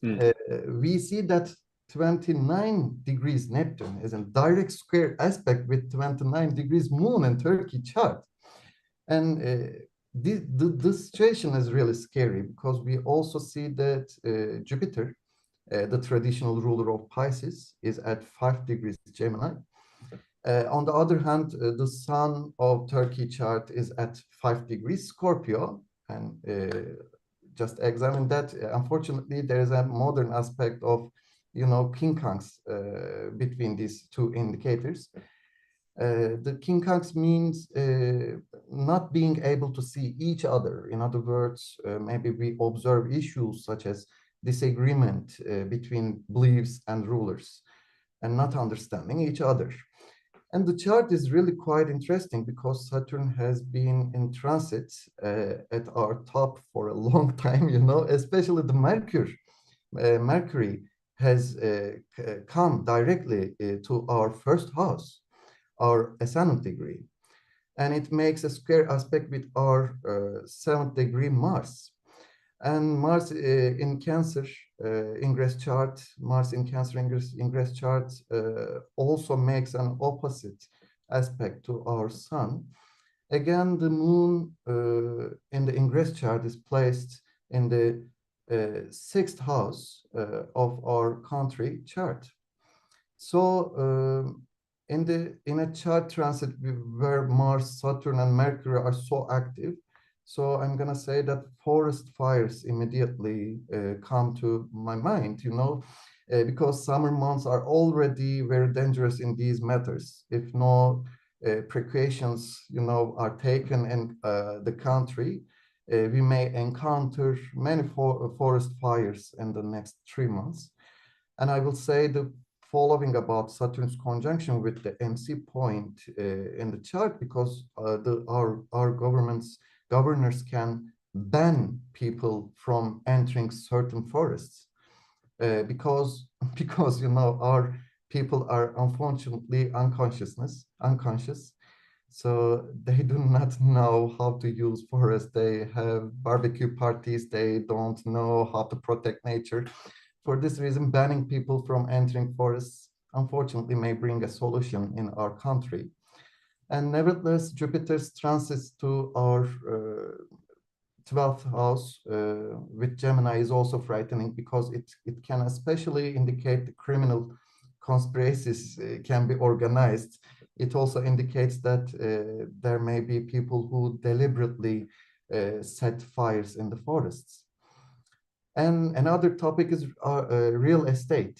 We see that 29 degrees Neptune is a direct square aspect with 29 degrees moon in Turkey chart. And this situation is really scary because we also see that Jupiter, the traditional ruler of Pisces, is at 5 degrees Gemini. On the other hand, the sun of Turkey chart is at 5 degrees Scorpio, and just examine that. Unfortunately, there is a modern aspect of, quincunx between these two indicators. The quincunx means not being able to see each other. In other words, maybe we observe issues such as disagreement between beliefs and rulers and not understanding each other. And the chart is really quite interesting because Saturn has been in transit at our top for a long time, especially the Mercury has come directly to our first house, our ascendant degree. And it makes a square aspect with our 7th degree Mars. And Mars in Cancer ingress chart, Mars in Cancer ingress chart also makes an opposite aspect to our Sun. Again, the Moon in the ingress chart is placed in the 6th house of our country chart. So in a chart transit where Mars, Saturn, and Mercury are so active, so I'm gonna say that forest fires immediately come to my mind, because summer months are already very dangerous in these matters. If no precautions, are taken in the country, we may encounter many forest fires in the next 3 months. And I will say the following about Saturn's conjunction with the MC point in the chart, because our governors can ban people from entering certain forests because our people are unfortunately unconscious, so they do not know how to use forests. They have barbecue parties. They don't know how to protect nature. For this reason, banning people from entering forests unfortunately may bring a solution in our country. And nevertheless, Jupiter's transits to our 12th house with Gemini is also frightening because it can especially indicate the criminal conspiracies can be organized. It also indicates that there may be people who deliberately set fires in the forests. And another topic is real estate,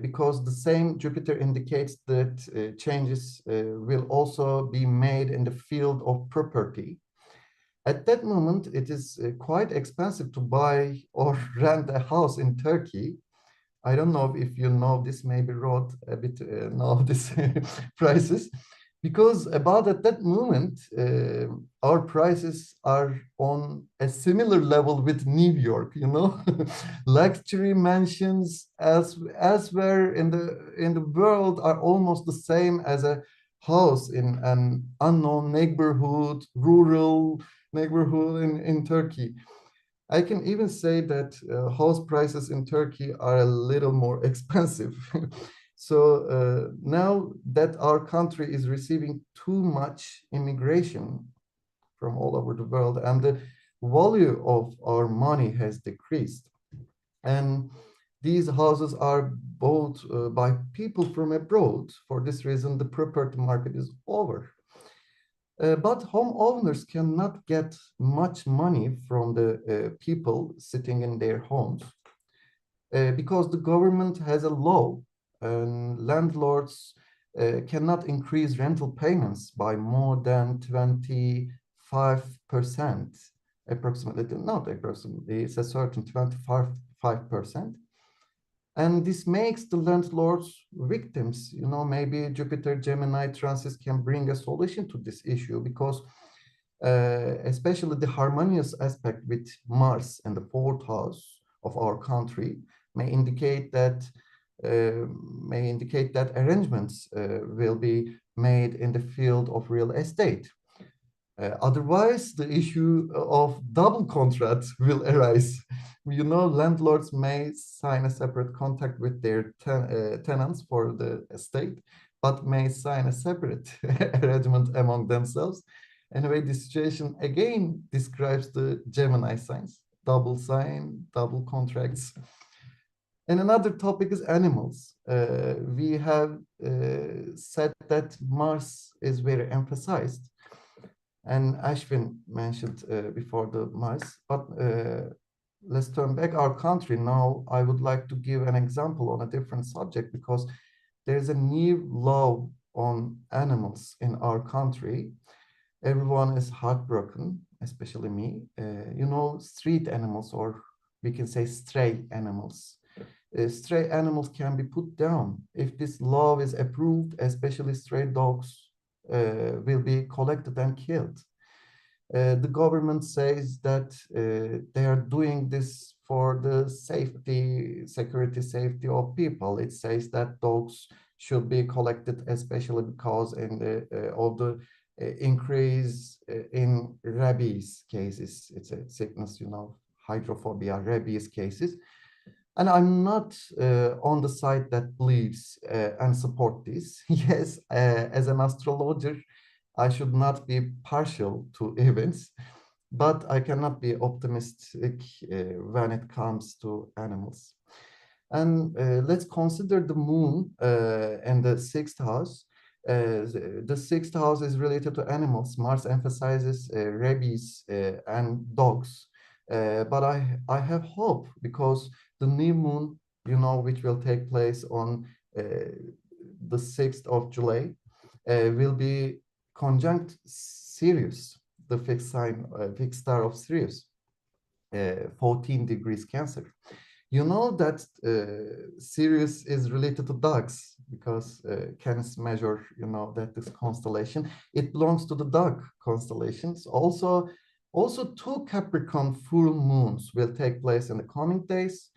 because the same Jupiter indicates that changes will also be made in the field of property. At that moment, it is quite expensive to buy or rent a house in Turkey. I don't know if you know this, maybe wrote a bit know this prices, Because about at that moment, our prices are on a similar level with New York, you know, luxury mansions elsewhere in the world are almost the same as a house in an unknown neighborhood, rural neighborhood in Turkey. I can even say that house prices in Turkey are a little more expensive. So now that our country is receiving too much immigration from all over the world, and the value of our money has decreased. And these houses are bought by people from abroad. For this reason, the property market is over. But homeowners cannot get much money from the people sitting in their homes because the government has a law and landlords cannot increase rental payments by more than 25%, approximately, not approximately, it's a certain 25%. And this makes the landlords victims. You know, maybe Jupiter Gemini transits can bring a solution to this issue because especially the harmonious aspect with Mars and the fourth house of our country may indicate that arrangements will be made in the field of real estate. Otherwise, the issue of double contracts will arise. You know, landlords may sign a separate contract with their tenants for the estate, but may sign a separate arrangement among themselves. Anyway, this situation again describes the Gemini signs, double sign, double contracts. And another topic is animals. We have said that Mars is very emphasized. And Aswin mentioned before the Mars, but let's turn back our country. Now, I would like to give an example on a different subject because there's a new law on animals in our country. Everyone is heartbroken, especially me. You know, street animals, or we can say stray animals. Stray animals can be put down. If this law is approved, especially stray dogs will be collected and killed. The government says that they are doing this for the security safety of people. It says that dogs should be collected, especially because of the increase in rabies cases. It's a sickness, you know, hydrophobia, rabies cases. And I'm not on the side that believes and support this. Yes, as an astrologer, I should not be partial to events, but I cannot be optimistic when it comes to animals. And let's consider the moon and the sixth house. The sixth house is related to animals. Mars emphasizes rabies and dogs. But I have hope because the new moon, you know, which will take place on the 6th of July, will be conjunct Sirius, the fixed star of Sirius, 14 degrees Cancer. You know that Sirius is related to dogs because Kenan measure, you know, that this constellation, it belongs to the dog constellations. Also, two Capricorn full moons will take place in the coming days.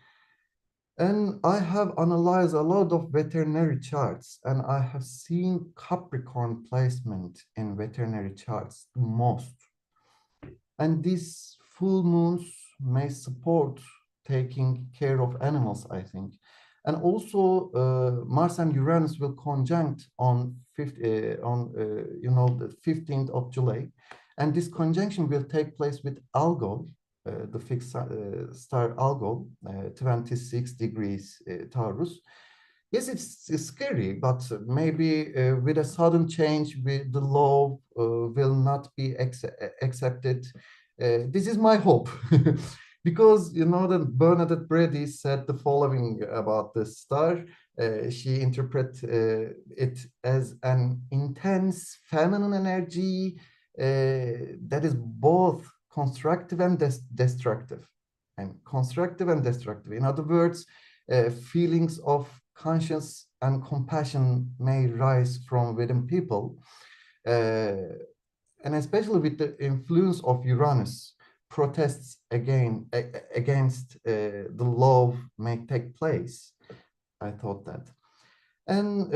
And I have analyzed a lot of veterinary charts, and I have seen Capricorn placement in veterinary charts the most. And these full moons may support taking care of animals, I think. And also, Mars and Uranus will conjunct on the 15th of July. And this conjunction will take place with Algol, the fixed star Algol, 26 degrees Taurus. Yes, it's scary, but maybe with a sudden change, the law will not be accepted. This is my hope. Because, you know, that Bernadette Brady said the following about the star. She interpreted it as an intense feminine energy that is both constructive and destructive. And constructive and destructive. In other words, feelings of conscience and compassion may rise from within people. And especially with the influence of Uranus, protests against the law may take place. I thought that. And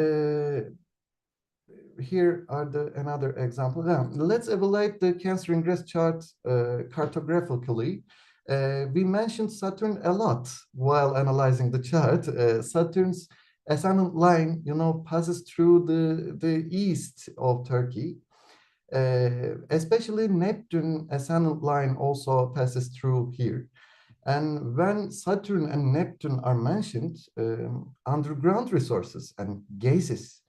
here are another example. Now, let's evaluate the Cancer ingress chart cartographically. We mentioned Saturn a lot while analyzing the chart. Saturn's ascendant line, passes through the east of Turkey. Especially Neptune ascendant line also passes through here. And when Saturn and Neptune are mentioned, underground resources and gases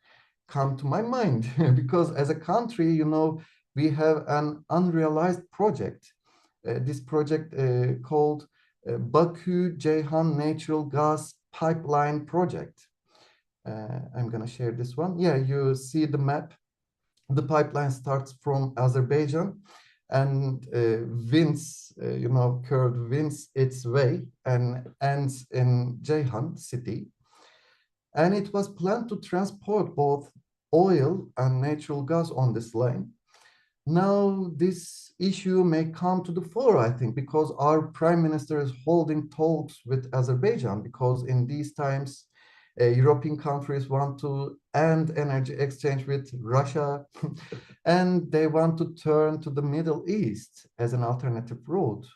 come to my mind because as a country, we have an unrealized project. This project called Baku-Ceyhan Natural Gas Pipeline Project. I'm going to share this one. Yeah, you see the map. The pipeline starts from Azerbaijan and curved winds its way and ends in Ceyhan city. And it was planned to transport both oil and natural gas on this line. Now, this issue may come to the fore, I think, because our prime minister is holding talks with Azerbaijan, because in these times, European countries want to end energy exchange with Russia, and they want to turn to the Middle East as an alternative route.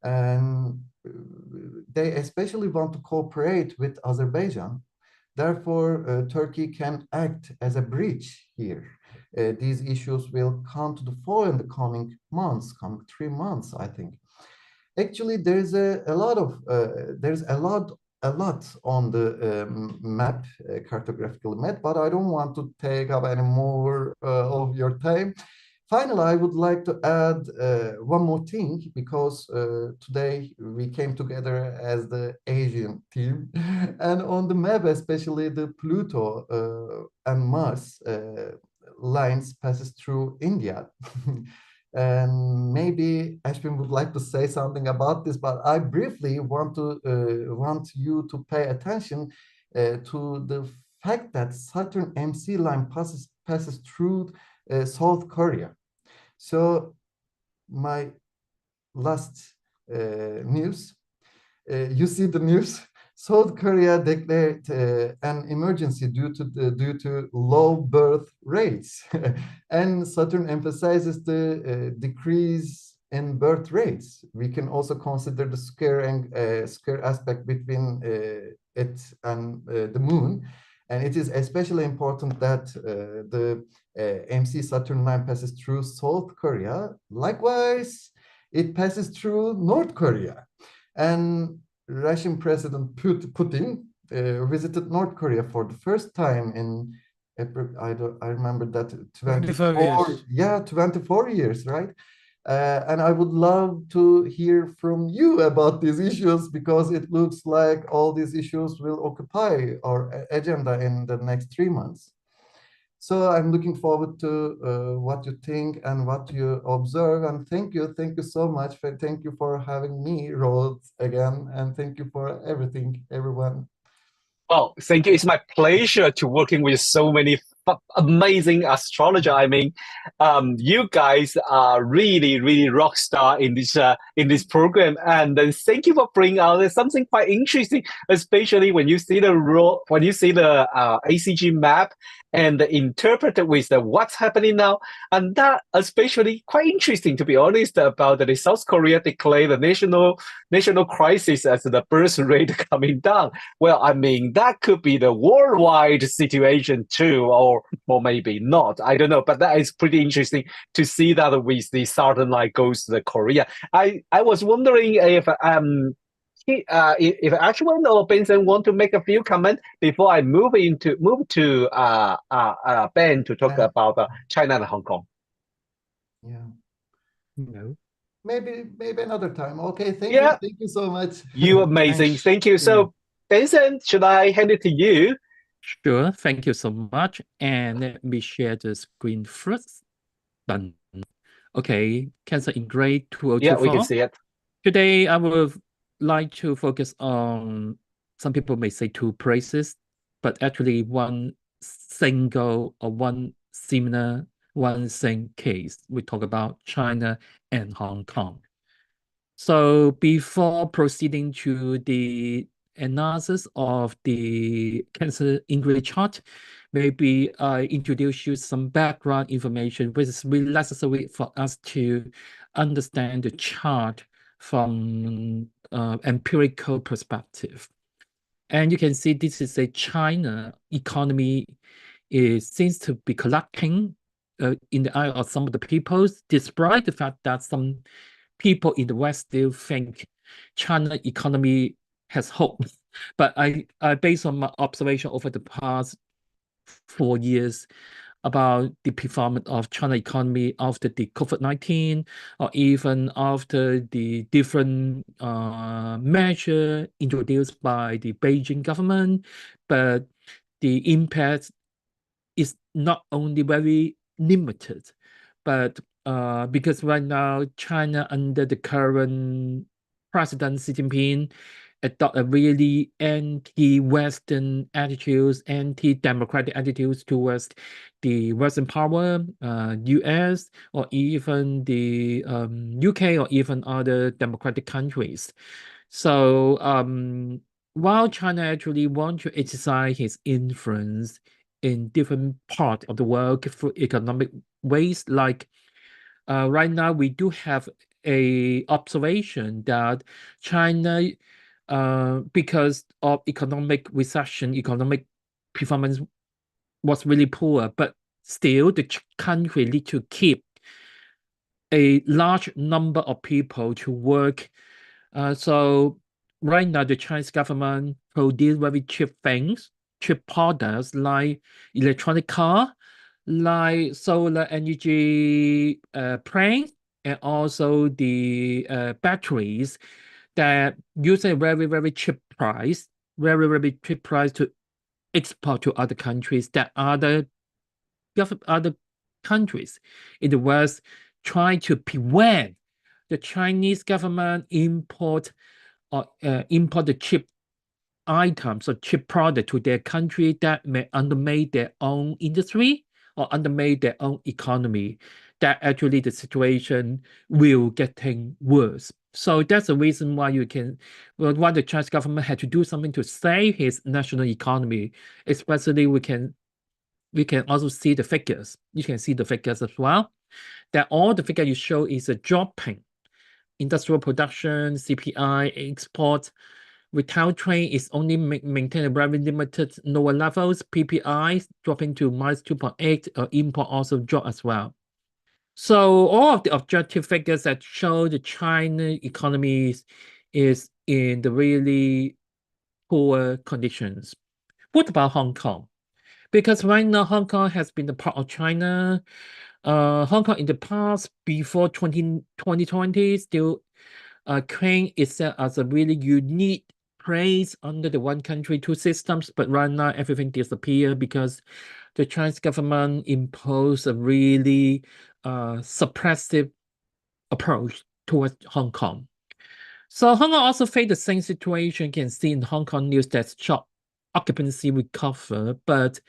And they especially want to cooperate with Azerbaijan. Therefore, Turkey can act as a bridge here. These issues will come to the fore in the coming months, coming 3 months, I think. Actually, there's a lot on the map, cartographical map, but I don't want to take up any more of your time. Finally, I would like to add one more thing, because today we came together as the Asian team, and on the map, especially the Pluto and Mars lines passes through India. And maybe Aswin would like to say something about this, but I briefly want you to pay attention to the fact that Saturn MC line passes through South Korea. So my last news, you see the news. South Korea declared an emergency due to low birth rates, and Saturn emphasizes the decrease in birth rates. We can also consider the square aspect between it and the Moon, and it is especially important that the MC Saturn line passes through South Korea. Likewise, it passes through North Korea, and Russian President Putin visited North Korea for the first time in April. I remember that 25 years. Yeah, 24 years, right? And I would love to hear from you about these issues, because it looks like all these issues will occupy our agenda in the next 3 months. So I'm looking forward to what you think and what you observe. And thank you so much. Thank you for having me, Rhodes, again. And thank you for everything, everyone. Well, thank you. It's my pleasure to working with so many amazing astrologers. I mean, you guys are really, really rock star in this program, and thank you for bringing out something quite interesting, especially when you see the ACG map and interpret it with what's happening now, and that especially quite interesting, to be honest, about the South Korea declared the national crisis as the birth rate coming down. Well, I mean, that could be the worldwide situation too, or maybe not. I don't know, but that is pretty interesting to see that with the Southern line goes to the Korea. I was wondering if Aswin or Benson want to make a few comments before I move to Ben to talk about China and Hong Kong. Yeah. No. Maybe another time. Okay, thank you so much. You amazing. Thank you. So Benson, should I hand it to you? Sure, thank you so much. And let me share the screen first. Done. Okay, Cancer in grade 2024. Yeah, we can see it. Today, I would like to focus on, some people may say 2 places, but actually one single or one similar one same case. We talk about China and Hong Kong. So before proceeding to the analysis of the cancer ingress chart, maybe I introduce you some background information which is really necessary for us to understand the chart from empirical perspective. And you can see this is a China economy. It seems to be collapsing in the eye of some of the people, despite the fact that some people in the West still think China economy has hope. But I based on my observation over the past 4 years about the performance of China economy after the COVID-19 or even after the different measure introduced by the Beijing government, but the impact is not only very limited, but because right now China under the current President Xi Jinping adopt a really anti-Western attitudes, anti-democratic attitudes towards the Western power, US, or even the UK, or even other democratic countries. So while China actually wants to exercise its influence in different parts of the world through economic ways, like right now we do have a observation that China, because of economic recession, economic performance was really poor, but still the country need to keep a large number of people to work. So right now the Chinese government produce very cheap things, cheap products like electronic car, like solar energy plants, and also the batteries that use a very, very cheap price, very, very cheap price to export to other countries that other countries in the West try to prevent the Chinese government import the cheap items or cheap product to their country that may undermine their own industry or undermine their own economy. That actually the situation will getting worse. So that's the reason why why the Chinese government had to do something to save his national economy. Especially we can also see the figures. You can see the figures as well. That all the figure you show is a dropping. Industrial production, CPI, export, retail trade is only maintain a very limited lower levels. PPI dropping to -2.8. Import also drop as well. So all of the objective figures that show the China economy is in the really poor conditions. What about Hong Kong? Because right now Hong Kong has been a part of China. Hong Kong in the past, before 2020, still claim itself as a really unique place under the one country, two systems, but right now everything disappeared because the Chinese government imposed a really suppressive approach towards Hong Kong. So Hong Kong also faced the same situation. You can see in Hong Kong news that shop occupancy recover, but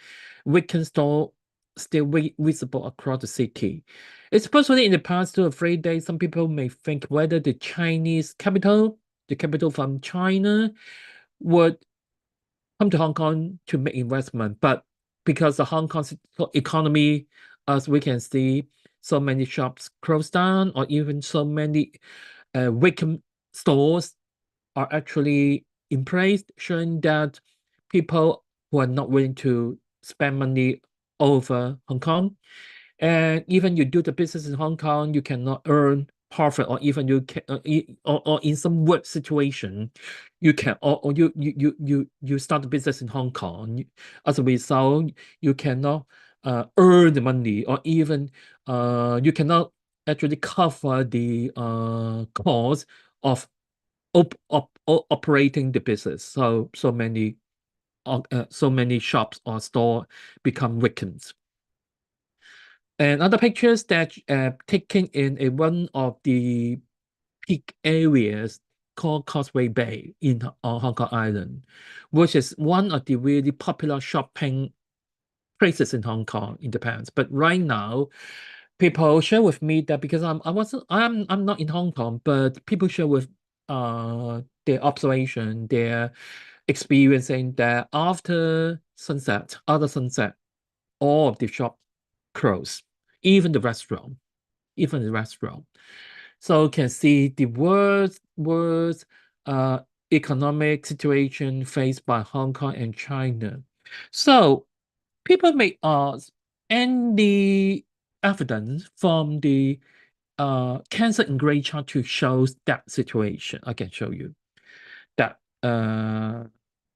weekend store still visible across the city. Especially in the past 2 or 3 days, some people may think whether the Chinese capital, the capital from China, would come to Hong Kong to make investment. But because the Hong Kong economy, as we can see, so many shops closed down, or even so many weekend stores are actually in place, showing that people who are not willing to spend money over Hong Kong. And even you do the business in Hong Kong, you cannot earn profit, or even you can, or in some work situation, you can, or you start the business in Hong Kong. As a result, you cannot earn the money, or even you cannot actually cover the cost of operating the business. So many shops or store become vacant. And other pictures that taken in one of the peak areas called Causeway Bay on Hong Kong Island, which is one of the really popular shopping places in Hong Kong in the past. But right now, people share with me that because I'm not in Hong Kong, but people share with their observation, their experiencing that after sunset, all of the shop close, even the restaurant. So you can see the worst economic situation faced by Hong Kong and China. So people may ask, any evidence from the Cancer in Grey chart to show that situation? I can show you that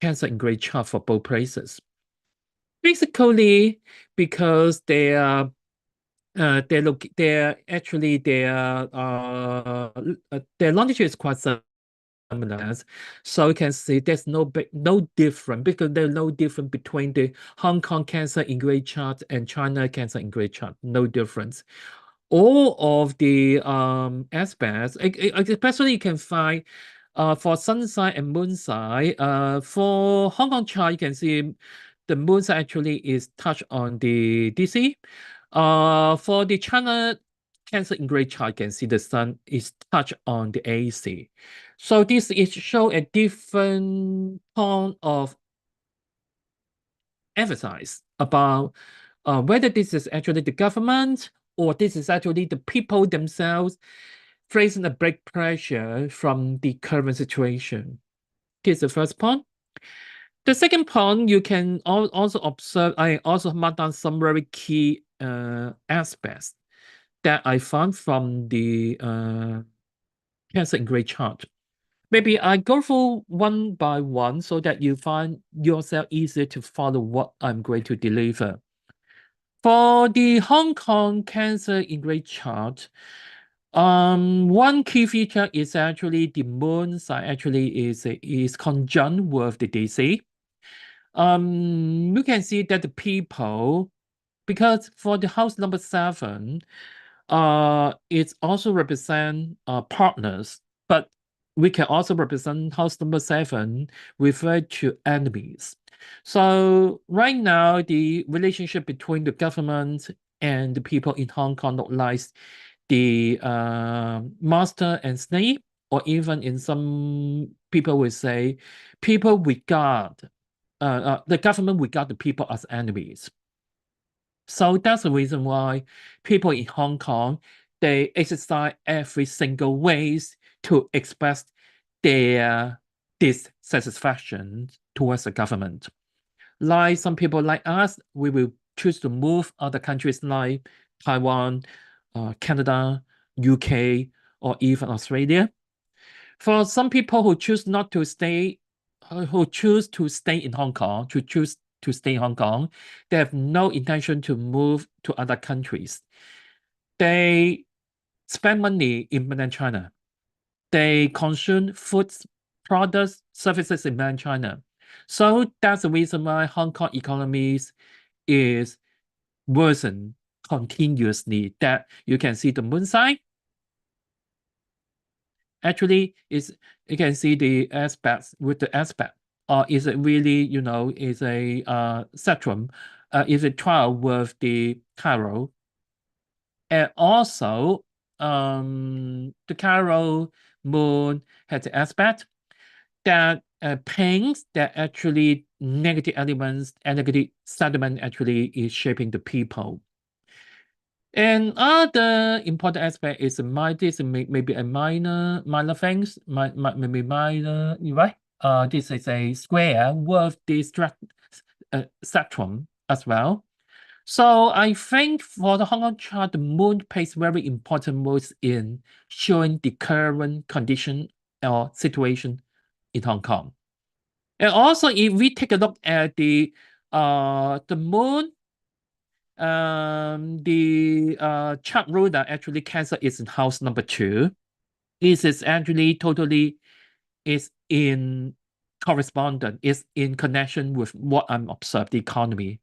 Cancer in Grey chart for both places. Basically, because their longitude is quite similar. So you can see there's no difference, because there's no difference between the Hong Kong Cancer in Grey chart and China Cancer in Grey chart. No difference. All of the aspects, especially you can find for sun sign and moon sign. For Hong Kong chart, you can see the moon sign actually is touched on the DC. For the China Cancer in Grey chart, you can see the sun is touched on the AC. So this is show a different point of emphasis about whether this is actually the government or this is actually the people themselves facing a great pressure from the current situation. This is the first point. The second point, you can also observe, I also marked down some very key aspects that I found from the Cancer in Grey chart. Maybe I go through one by one so that you find yourself easier to follow what I'm going to deliver. For the Hong Kong Cancer in Grey chart, one key feature is actually the moon sign actually is conjunct with the DC. You can see that the people, because for the house number 7, it also represent partners, but we can also represent house number 7 refer to enemies. So right now, the relationship between the government and the people in Hong Kong look like the master and slave, or even in some people will say, people regard the government regard the people as enemies. So that's the reason why people in Hong Kong, they exercise every single ways to express their dissatisfaction towards the government. Like some people like us, we will choose to move other countries like Taiwan, Canada, UK, or even Australia. For some people who choose not to stay, who choose to stay in Hong Kong, they have no intention to move to other countries. They spend money in mainland China. They consume food, products, services in mainland China. So that's the reason why Hong Kong economies is worsen continuously. That you can see the moon sign. Actually, you can see the aspects with the aspect. Is it really, is a spectrum? Is it 12 with the Cairo? And also, the Cairo moon has an aspect that paints that actually negative elements and negative sentiment actually is shaping the people. And other important aspect is this maybe a minor things, maybe minor, right? This is a square with the spectrum as well. So I think for the Hong Kong chart, the moon plays very important roles in showing the current condition or situation in Hong Kong. And also, if we take a look at the moon, the chart ruler actually Cancer is in house number 2. This is actually totally is in correspondent, is in connection with what I'm observed, the economy.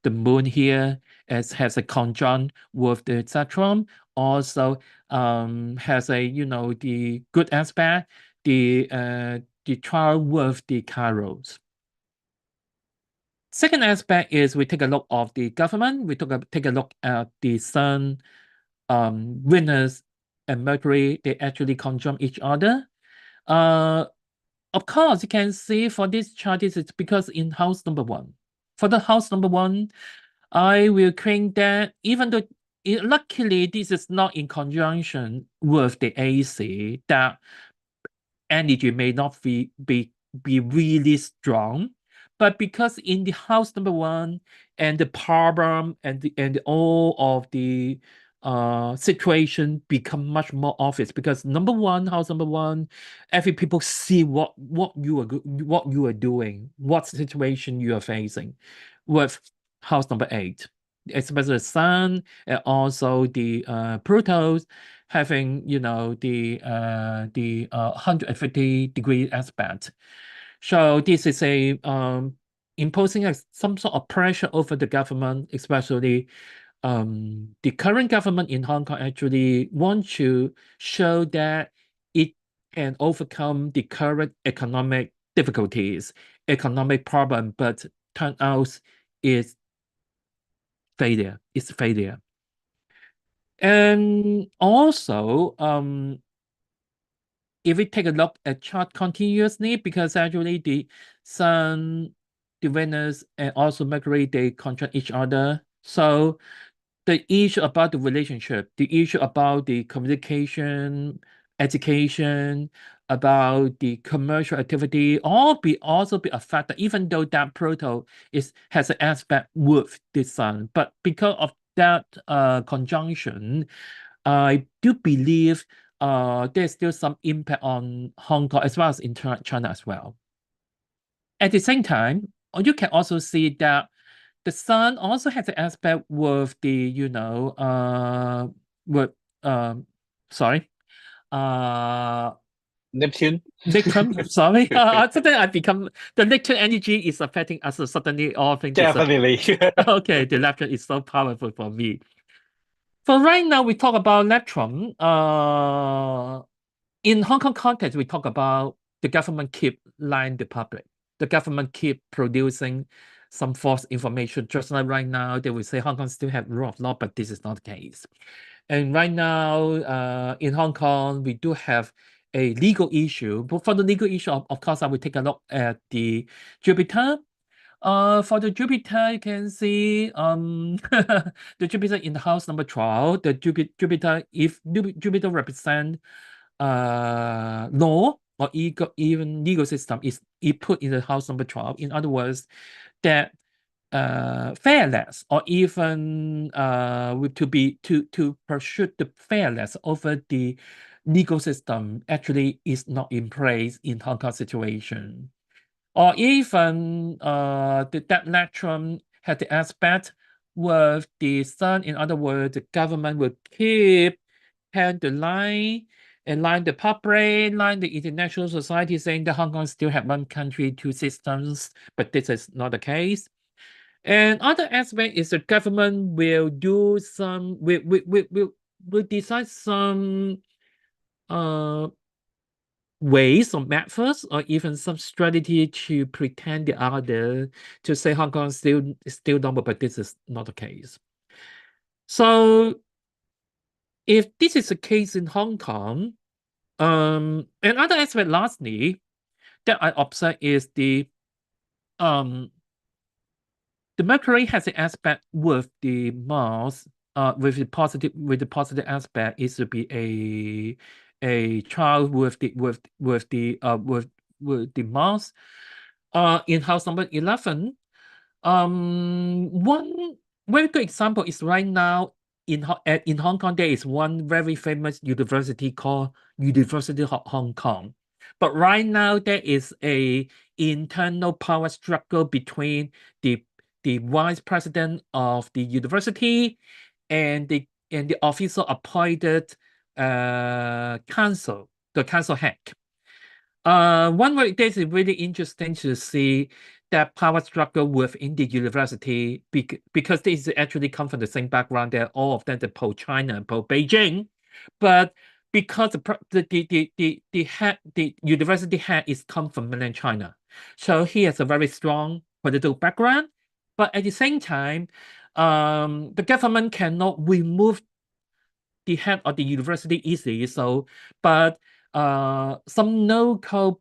The moon here has a conjunct with the Saturn, also has a the good aspect, the trial with the Kairos. Second aspect is we take a look of the government. We take a look at the Sun, Venus, and Mercury. They actually conjunct each other. Of course, you can see for this chart, it's because in house number 1. For the house number 1, I will claim that even though luckily this is not in conjunction with the AC, that energy may not be really strong, but because in the house number 1 and the problem and all of the situation become much more obvious, because house number 1, every people see what you are doing, what situation you are facing. With house number 8, especially the Sun and also the Pluto having, you know, the 150-degree aspect. So this is a imposing some sort of pressure over the government, especially the current government in Hong Kong actually wants to show that it can overcome the current economic difficulties, economic problem, but turn out it's failure. It's failure. And also, if we take a look at chart continuously, because actually the Sun, the Venus, and also Mercury, they conjunct each other. So the issue about the relationship, the issue about the communication, education, about the commercial activity, also be affected, even though that Pluto has an aspect with the Sun. But because of that conjunction, I do believe there's still some impact on Hong Kong as well as in China as well. At the same time, you can also see that the Sun also has an aspect with the, you know, sorry, Neptune. Sorry. Suddenly I become, the Neptune energy is affecting us, so suddenly all things. Definitely. Okay, the Neptune is so powerful for me. For right now, we talk about Neptune. In Hong Kong context, we talk about the government keep lying the public. The government keep producing some false information. Just like right now, they will say Hong Kong still have rule of law, but this is not the case. And right now, in Hong Kong, we do have a legal issue. But for the legal issue, of course, I will take a look at the Jupiter. For the Jupiter, you can see the Jupiter in the house number 12. The Jupiter, if Jupiter represent law or even legal system, is put in the house number 12. In other words, that fairness or even to pursue the fairness over the legal system actually is not in place in Hong Kong situation. Or even that Neptune had the aspect with the Sun. In other words, the government will keep the line and line the public, line the international society, saying that Hong Kong still have one country, 2 systems, but this is not the case. And other aspect is the government will do some, will decide some ways or methods or even some strategy to pretend the other, to say Hong Kong is still normal, but this is not the case. So if this is the case in Hong Kong, another aspect lastly that I observe is the Mercury has an aspect with the Mars, with the positive aspect is to be a child with the Mars, in house number 11. One very good example is right now in Hong Kong, there is one very famous university called University of Hong Kong. But right now there is a internal power struggle between the vice president of the university and the official appointed council, the council head. One way this is really interesting to see that power struggle within the university, because this actually come from the same background. That all of them are pro-China, pro-Beijing, but because the university head is come from mainland China, so he has a very strong political background. But at the same time, the government cannot remove the head of the university easily. So, but some local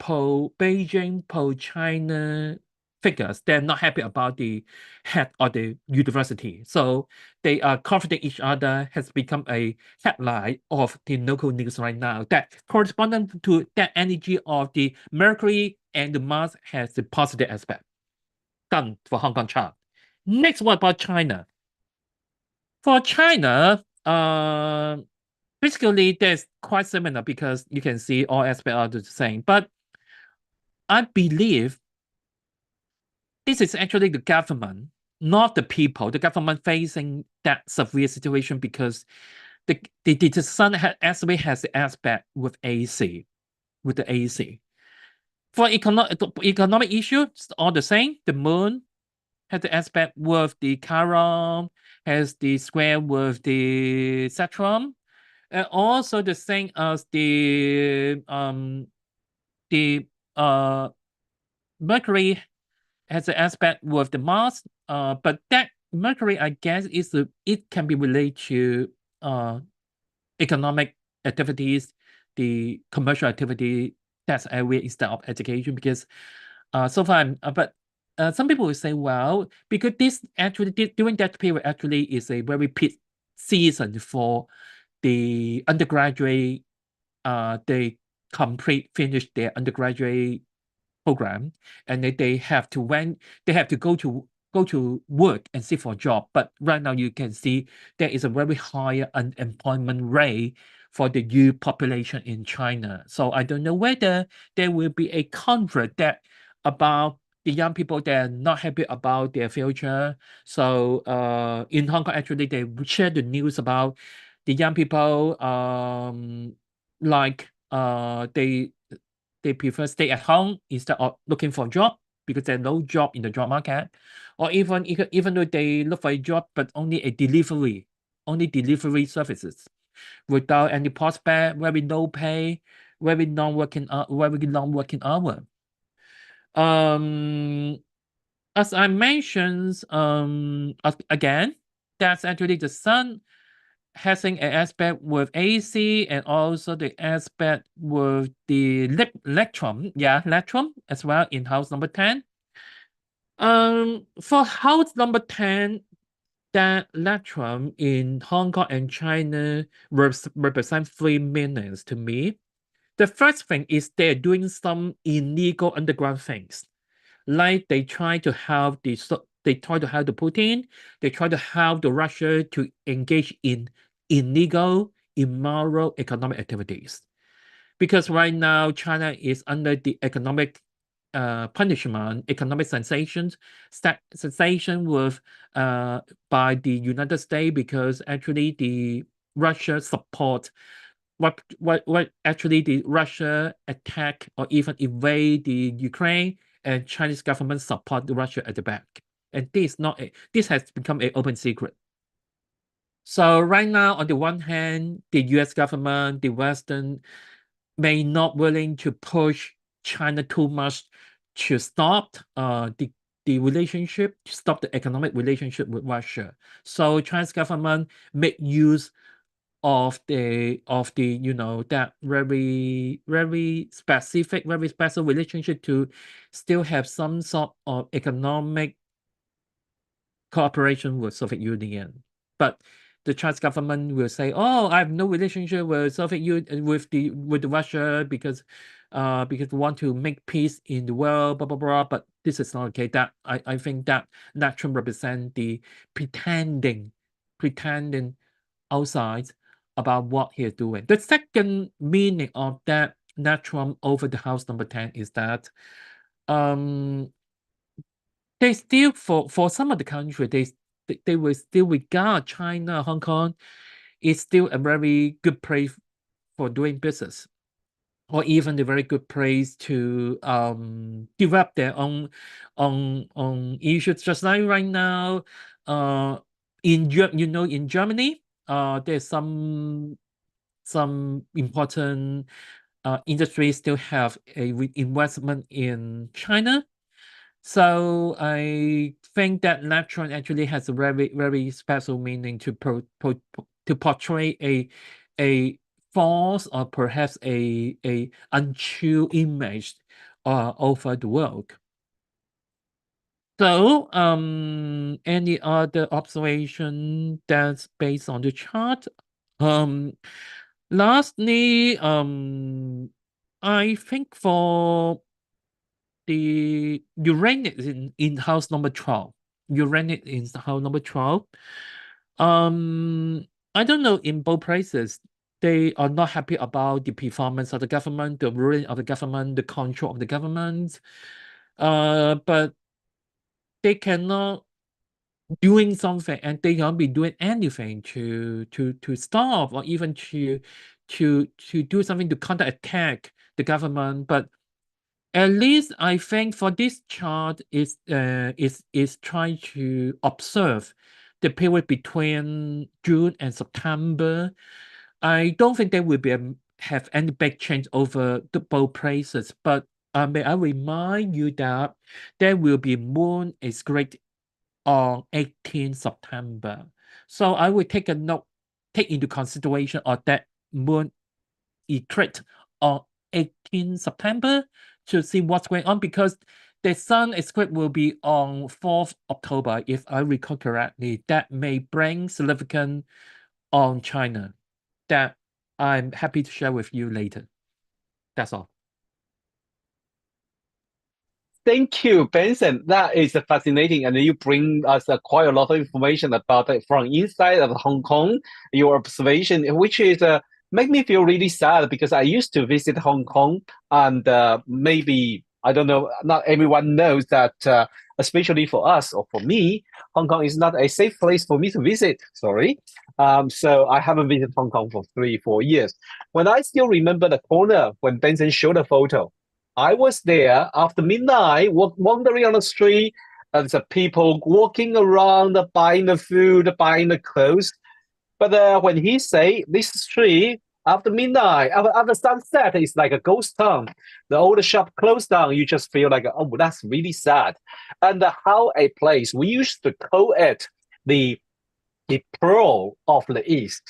Beijing pro-China figures, they're not happy about the head of the university. So they are confronting each other, has become a headline of the local news right now. That corresponding to that energy of the Mercury and the Mars has the positive aspect. Done for Hong Kong chart. Next, what about China? For China, basically, that's quite similar because you can see all aspects are the same. But I believe this is actually the government, not the people. The government facing that severe situation because the sun actually has the aspect with AC, with the AC. For economic issues, it's all the same. The moon has the aspect with the Chiron, has the square with the Saturn. And also the same as the Mercury has an aspect with the Mars, but that Mercury, I guess, it can be related to economic activities, the commercial activity, that's area instead of education, because so far, but some people will say, well, because this actually during that period actually is a very peak season for the undergraduate. They finish their undergraduate program, and they have to go to work and seek for a job. But right now you can see there is a very high unemployment rate for the youth population in China. So I don't know whether there will be a conflict that about the young people that are not happy about their future. So in Hong Kong, actually, they share the news about the young people, like they prefer stay at home instead of looking for a job because there's no job in the job market, or even though they look for a job but only delivery services without any prospect, very low pay, very long working hour. As I mentioned, again, that's actually the sun having an aspect with AC and also the aspect with the electron, electron as well in house number 10. For house number 10, that electron in Hong Kong and China represent 3 meanings to me. The first thing is they're doing some illegal underground things, like they try to help the Putin, they try to help the Russia to engage in illegal, immoral economic activities. Because right now, China is under the economic punishment, economic sensation with by the United States, because actually the Russia support what actually the Russia attack or even invade the Ukraine, and Chinese government support the Russia at the back. And this has become an open secret. So right now, on the one hand, the US government, the Western, may not willing to push China too much to stop the relationship, to stop the economic relationship with Russia. So Chinese government make use of the that very specific, very special relationship to still have some sort of economic cooperation with Soviet Union. But the Chinese government will say, "Oh, I have no relationship with Soviet Union with Russia because we want to make peace in the world, blah blah blah." But this is not okay. That I think that naturally represent the pretending outside about what he is doing. The second meaning of that natural over the house number 10 is that they still for some of the country they will still regard China, Hong Kong is still a very good place for doing business, or even a very good place to develop their own issues. Just like right now, in Germany, there's some important industries still have a investment in China. So I think that electron actually has a very, very special meaning to portray a false or perhaps a untrue image over the world. So, any other observation that's based on the chart? Lastly, I think for the Uranus in house number 12. Uranus is house number 12. I don't know, in both places, they are not happy about the performance of the government, the ruling of the government, the control of the government. But they cannot doing something, and they can't be doing anything to stop or even to do something to counterattack the government. But at least I think for this chart is trying to observe the period between June and September. I don't think there will be have any big change over the both places, but may I remind you that there will be moon aspect on 18 September. So I will take into consideration of that moon eclipse on 18 September to see what's going on, because the sun eclipse will be on 4th October, if I recall correctly. That may bring significance on China that I'm happy to share with you later. That's all. Thank you, Benson. That is fascinating, and you bring us quite a lot of information about it from inside of Hong Kong. Your observation, which is make me feel really sad, because I used to visit Hong Kong, and maybe I don't know, not everyone knows that, especially for us or for me, Hong Kong is not a safe place for me to visit. Sorry. So I haven't visited Hong Kong for 3-4 years. When I still remember the corner when Benson showed a photo, I was there after midnight, wandering on the street, and the people walking around, buying the food, buying the clothes. But when he say this street after midnight, after sunset, it's like a ghost town. The old shop closed down. You just feel like, oh, that's really sad. And how a place we used to call it the pearl of the East,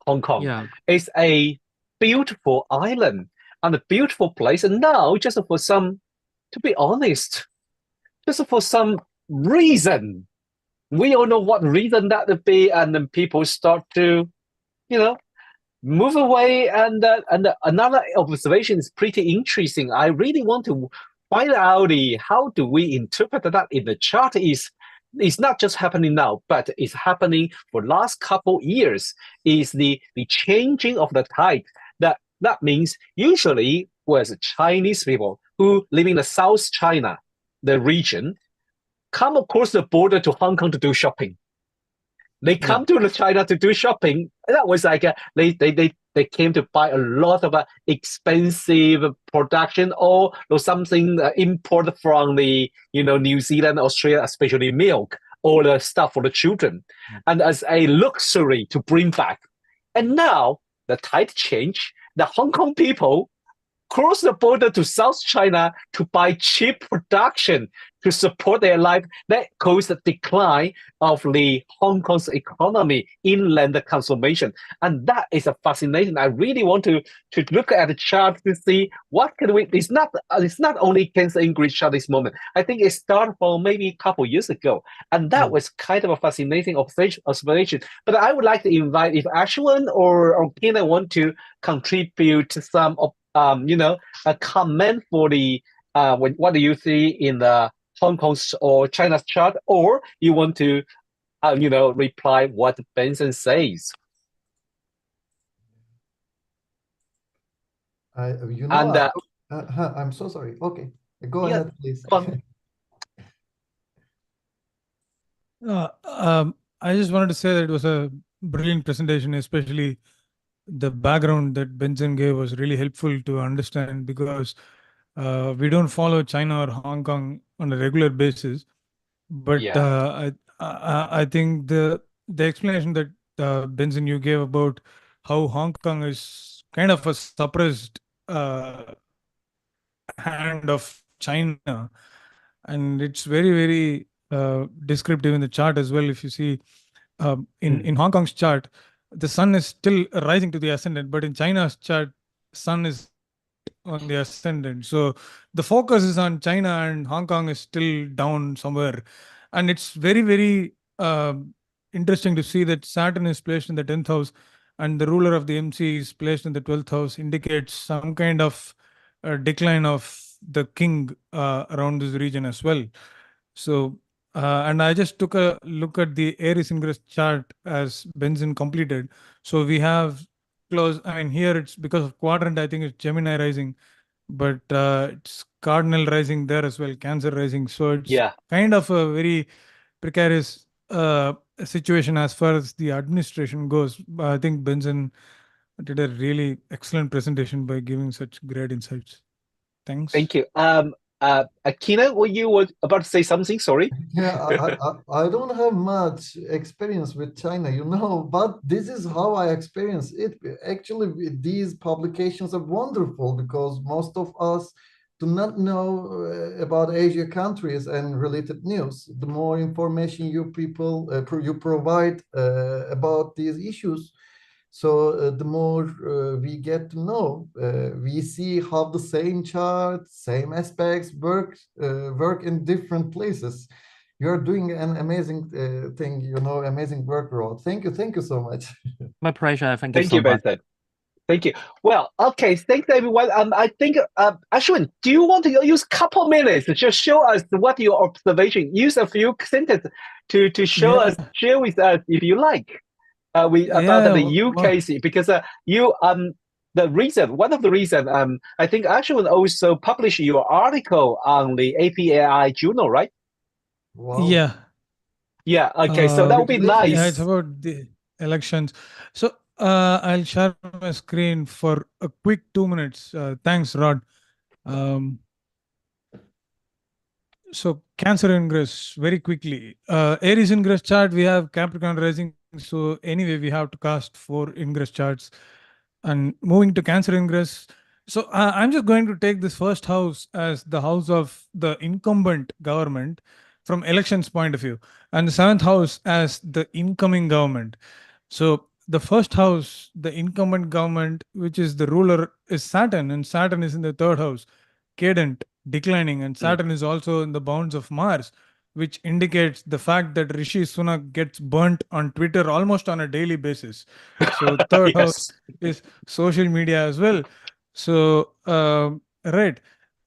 Hong Kong. Yeah. It's a beautiful island and a beautiful place. And now, just for some, to be honest, just for some reason, we all know what reason that would be, and then people start to, move away. And another observation is pretty interesting. I really want to find out how do we interpret that in the chart. It's not just happening now, but it's happening for last couple years. Is the changing of the tide. That means usually was Chinese people who live in the South China, the region, come across the border to Hong Kong to do shopping. They come to China to do shopping. That was like they came to buy a lot of expensive production or something imported from the New Zealand, Australia, especially milk or the stuff for the children, and as a luxury to bring back. And now the tide change. The Hong Kong people cross the border to South China to buy cheap production to support their life. That caused the decline of the Hong Kong's economy, inland consumption. And that is a fascination. I really want to look at the chart to see what can we. It's not only Cancer English chart this moment. I think it started from maybe a couple years ago, and that was kind of a fascinating observation. But I would like to invite if Aswin or Kenan want to contribute some a comment for the what do you see in the Hong Kong's or China's chart, or you want to reply what Benson says. I'm so sorry. Okay, go ahead, please. I just wanted to say that it was a brilliant presentation, especially the background that Benson gave was really helpful to understand, because we don't follow China or Hong Kong on a regular basis. But I think the explanation that Benson you gave about how Hong Kong is kind of a suppressed hand of China, and it's very, very descriptive in the chart as well. If you see in Hong Kong's chart, the sun is still rising to the ascendant, but in China's chart, sun is on the ascendant. So the focus is on China, and Hong Kong is still down somewhere. And it's very, very interesting to see that Saturn is placed in the 10th house and the ruler of the MC is placed in the 12th house, indicates some kind of decline of the king around this region as well. So, and I just took a look at the Aries ingress chart as Benson completed. So we have close, I mean, here it's because of quadrant, I think it's Gemini rising, but it's cardinal rising there as well, Cancer rising. So it's kind of a very precarious situation as far as the administration goes. I think Benson did a really excellent presentation by giving such great insights. Thanks. Thank you. Kenan, were you about to say something? Sorry. Yeah, I don't have much experience with China, but this is how I experience it. Actually, these publications are wonderful because most of us do not know about Asia countries and related news. The more information you provide about these issues, so the more we get to know, we see how the same chart, same aspects work in different places. You're doing an amazing thing, amazing work, Rod. Thank you so much. My pleasure. Thank you Thank so you, much. Benson. Thank you. Well, okay, thanks everyone. I think Aswin, do you want to use a couple minutes to just show us what your observation? Use a few sentences to show us, share with us if you like. About the UK, because you one of the reason I think Aswin also published your article on the APAI journal, right? Wow. Yeah. Okay, so that would be nice. Yeah, it's about the elections. So I'll share my screen for a quick 2 minutes. Thanks, Rod. So Cancer ingress very quickly. Aries ingress chart, we have Capricorn rising. So anyway, we have to cast 4 ingress charts. And moving to Cancer ingress. So I'm just going to take this first house as the house of the incumbent government from elections point of view, and the 7th house as the incoming government. So the first house, the incumbent government, which is the ruler, is Saturn, and Saturn is in the 3rd house, cadent, declining, and Saturn is also in the bounds of Mars, which indicates the fact that Rishi Sunak gets burnt on Twitter almost on a daily basis. So 3rd house is social media as well. So right,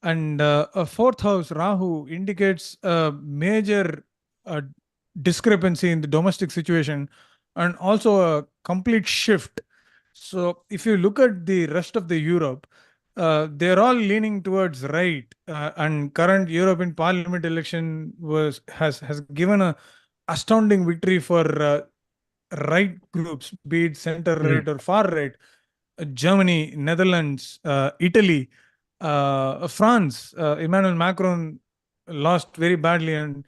and a 4th house, Rahu, indicates a major discrepancy in the domestic situation and also a complete shift. So if you look at the rest of the Europe, they're all leaning towards right, and current European Parliament election has given a astounding victory for right groups, be it center right or far right. Germany, Netherlands, Italy, France. Emmanuel Macron lost very badly, and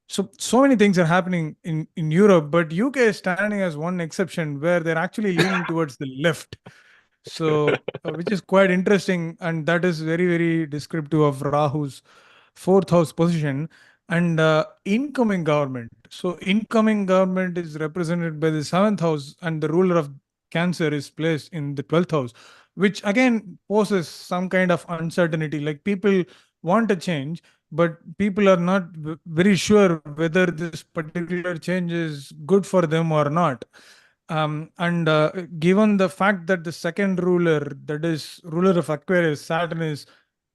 so many things are happening in Europe, but UK is standing as one exception where they're actually leaning towards the left. So, which is quite interesting, and that is very, very descriptive of Rahu's 4th house position and incoming government. So, incoming government is represented by the 7th house, and the ruler of Cancer is placed in the 12th house, which again poses some kind of uncertainty. Like people want a change, but people are not very sure whether this particular change is good for them or not. And given the fact that the second ruler, that is ruler of Aquarius, Saturn, is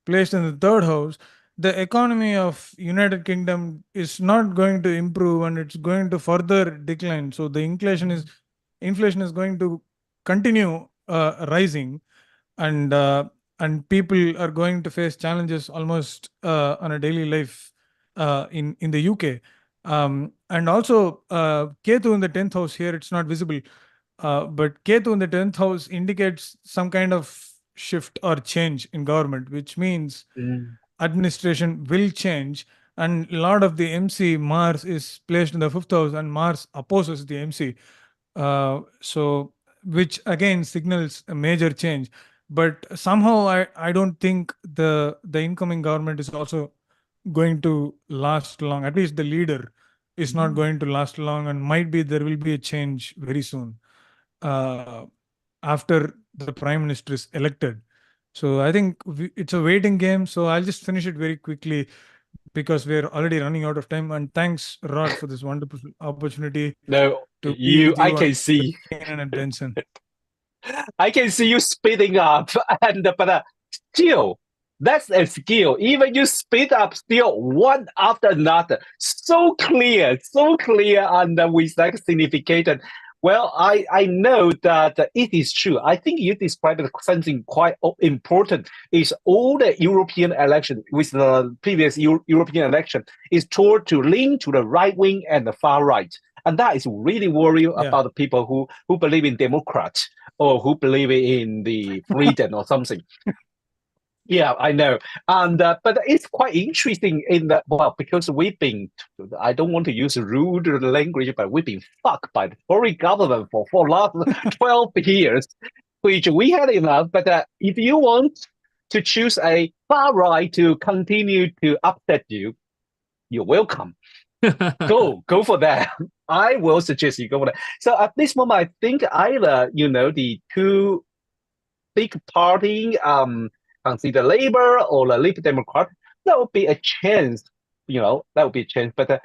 placed in the 3rd house, the economy of United Kingdom is not going to improve and it's going to further decline. So the inflation is going to continue rising, and people are going to face challenges almost on a daily life in the UK. And also Ketu in the 10th house, here it's not visible, but Ketu in the 10th house indicates some kind of shift or change in government, which means administration will change. And a lot of the MC, Mars, is placed in the 5th house, and Mars opposes the MC. So which again signals a major change. But somehow I don't think the incoming government is also going to last long. At least the leader is not going to last long, and might be there will be a change very soon after the prime minister is elected. So I think it's a waiting game. So I'll just finish it very quickly because we're already running out of time. And thanks, Rod, for this wonderful opportunity. No, to be with I you can see. Kenan and Benson. I can see you speeding up, but still, that's a skill. Even you speed up, still one after another, so clear, and with that significant. Well, I know that it is true. I think you described something quite important. Is all the European election with the previous European election is toward to lean to the right wing and the far right. And that is really worrying about the people who believe in Democrats or who believe in the freedom or something. Yeah, I know. And but it's quite interesting in that, well, because we've been, I don't want to use rude language, but we've been fucked by the foreign government for last 12 years, which we had enough. But if you want to choose a far right to continue to upset you, you're welcome. Go for that. I will suggest you go for that. So at this moment, I think either, the two big party, consider Labour or the Liberal Democrat, that would be a chance. That would be a chance. But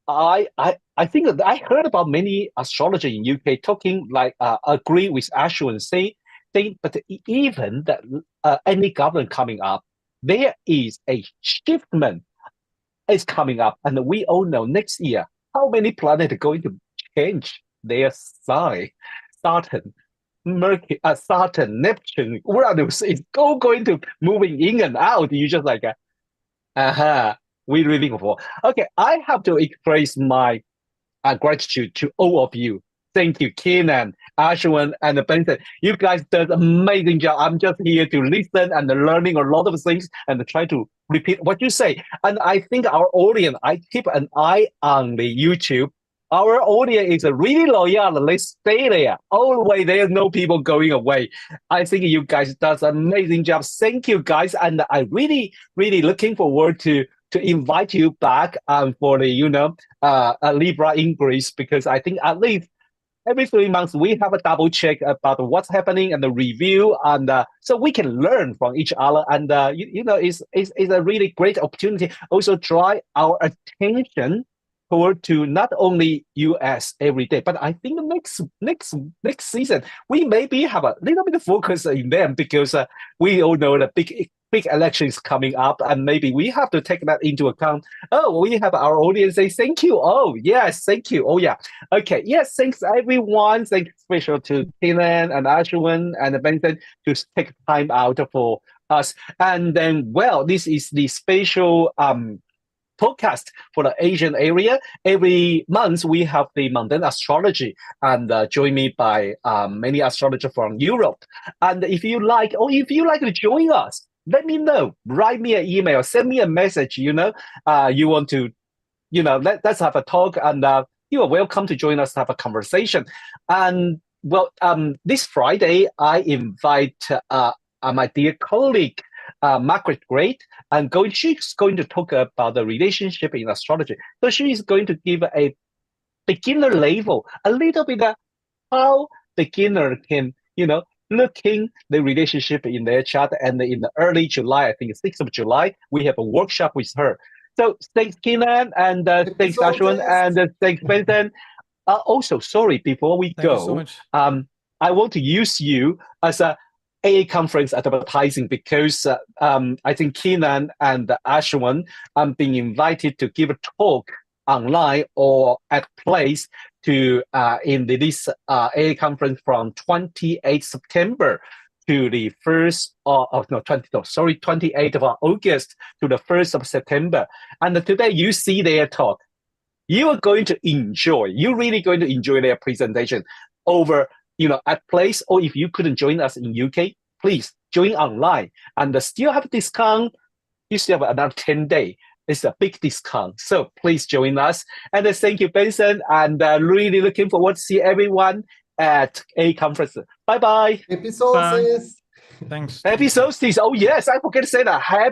I think that I heard about many astrologers in UK talking like agree with Aswin saying, but even that any government coming up, there is a shiftment is coming up, and we all know next year how many planets are going to change their sign. Saturn, Mercury, Saturn, Neptune, Uranus is all going to moving in and out. You just like, we're living for. Okay, I have to express my gratitude to all of you. Thank you, Kenan, Aswin, and Benson. You guys did an amazing job. I'm just here to listen and learning a lot of things and try to repeat what you say. And I think our audience, I keep an eye on the YouTube. Our audience is really loyal. Let's stay there. All the way, there's no people going away. I think you guys does an amazing job. Thank you, guys. And I really, really looking forward to invite you back for the, Libra ingress, because I think at least every 3 months we have a double check about what's happening and the review, and so we can learn from each other. And it's a really great opportunity. Also, draw our attention toward to not only US every day, but I think next season we maybe have a little bit of focus in them, because we all know the big election is coming up, and maybe we have to take that into account. Oh, we have our audience say thank you. Oh, yes, thank you. Oh, yeah. Okay, yes, thanks everyone. Thanks special to Kenan and Aswin and Benson to take time out for us. And then, well, this is the special podcast for the Asian area. Every month we have the Mundane Astrology, and joined me by many astrologers from Europe. And if you like to join us, let me know. Write me an email, send me a message. You want to, let's have a talk, and you are welcome to join us to have a conversation. And well, this Friday I invite my dear colleague Margaret Great, and she's going to talk about the relationship in astrology. So she is going to give a beginner level, a little bit of how beginner can, looking the relationship in their chart. And in the early July, I think 6th of July, we have a workshop with her. So thanks, Kenan, and thanks, Aswin, and thanks, Benson. Also, sorry, before we go, so much. I want to use you as a AA conference advertising, because I think Kenan and Aswin being invited to give a talk online or at place to in this AA conference from 28th September to the 28th of August to the 1st of September. And today you see their talk. You are going to enjoy. You're really going to enjoy their presentation over, at place, or if you couldn't join us in UK, please join online and still have a discount. You still have another 10 days. It's a big discount. So please join us. And thank you, Benson. And really looking forward to see everyone at a conference. Bye-bye. Happy solstice. Thanks. Happy solstice. Oh, yes. I forget to say that. Happy